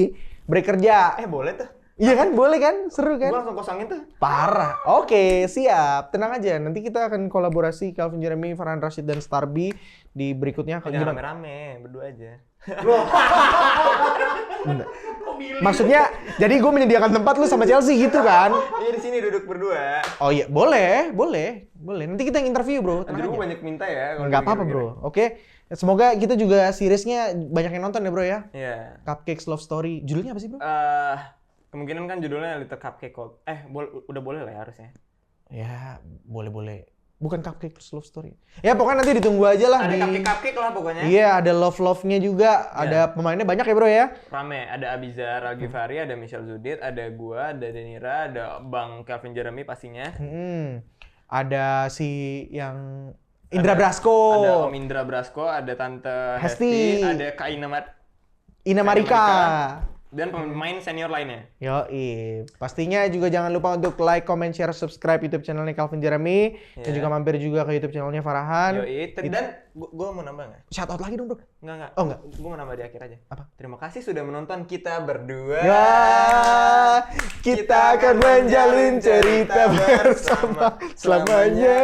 break kerja. Boleh tuh. Iya kan? Boleh kan? Seru kan? Gua langsung kosongin tuh. Parah. Oke, siap. Tenang aja. Nanti kita akan kolaborasi Calvin Jeremy, Farhan Rashid dan Starby di berikutnya. Jangan rame-rame, berdua aja. Maksudnya, jadi gue menyediakan tempat lu sama Chelsea gitu kan? Iya, di sini duduk berdua. Oh iya, boleh. Nanti kita yang interview bro. Anjir, gua banyak minta ya. kalau Nggak apa-apa gini-gini. bro. Oke. Semoga kita juga seriesnya banyak yang nonton ya bro ya. Iya. Cupcakes Love Story. Judulnya apa sih bro? Kemungkinan kan judulnya Little Cupcake Cold. Udah boleh lah ya harusnya. Ya, boleh. Bukan Cupcakes Love Story. Ya pokoknya nanti ditunggu aja lah Ada di... cupcake lah pokoknya. Iya, ada love-nya juga. Ada pemainnya banyak ya bro ya. Rame, ada Abizar Al-Ghifari, ada Michelle Zudit, ada gua, ada Denira, ada Bang Calvin Jeremy pastinya. Ada si yang Indra Brasko. Ada Om Indra Brasko, ada Tante Hesti. Hesti, ada Kak Ina Marika. Dan pemain senior lainnya. Yoi. Pastinya juga jangan lupa untuk like, comment, share, subscribe YouTube channelnya Calvin Jeremy. Dan juga mampir juga ke YouTube channelnya Farhan. Yoi. Dan gua mau nambah nggak? Shout out lagi dong bro. Enggak. Oh, enggak. Gua mau nambah di akhir aja. Apa? Terima kasih sudah menonton kita berdua. Ya, kita akan menjalin cerita bersama selamanya.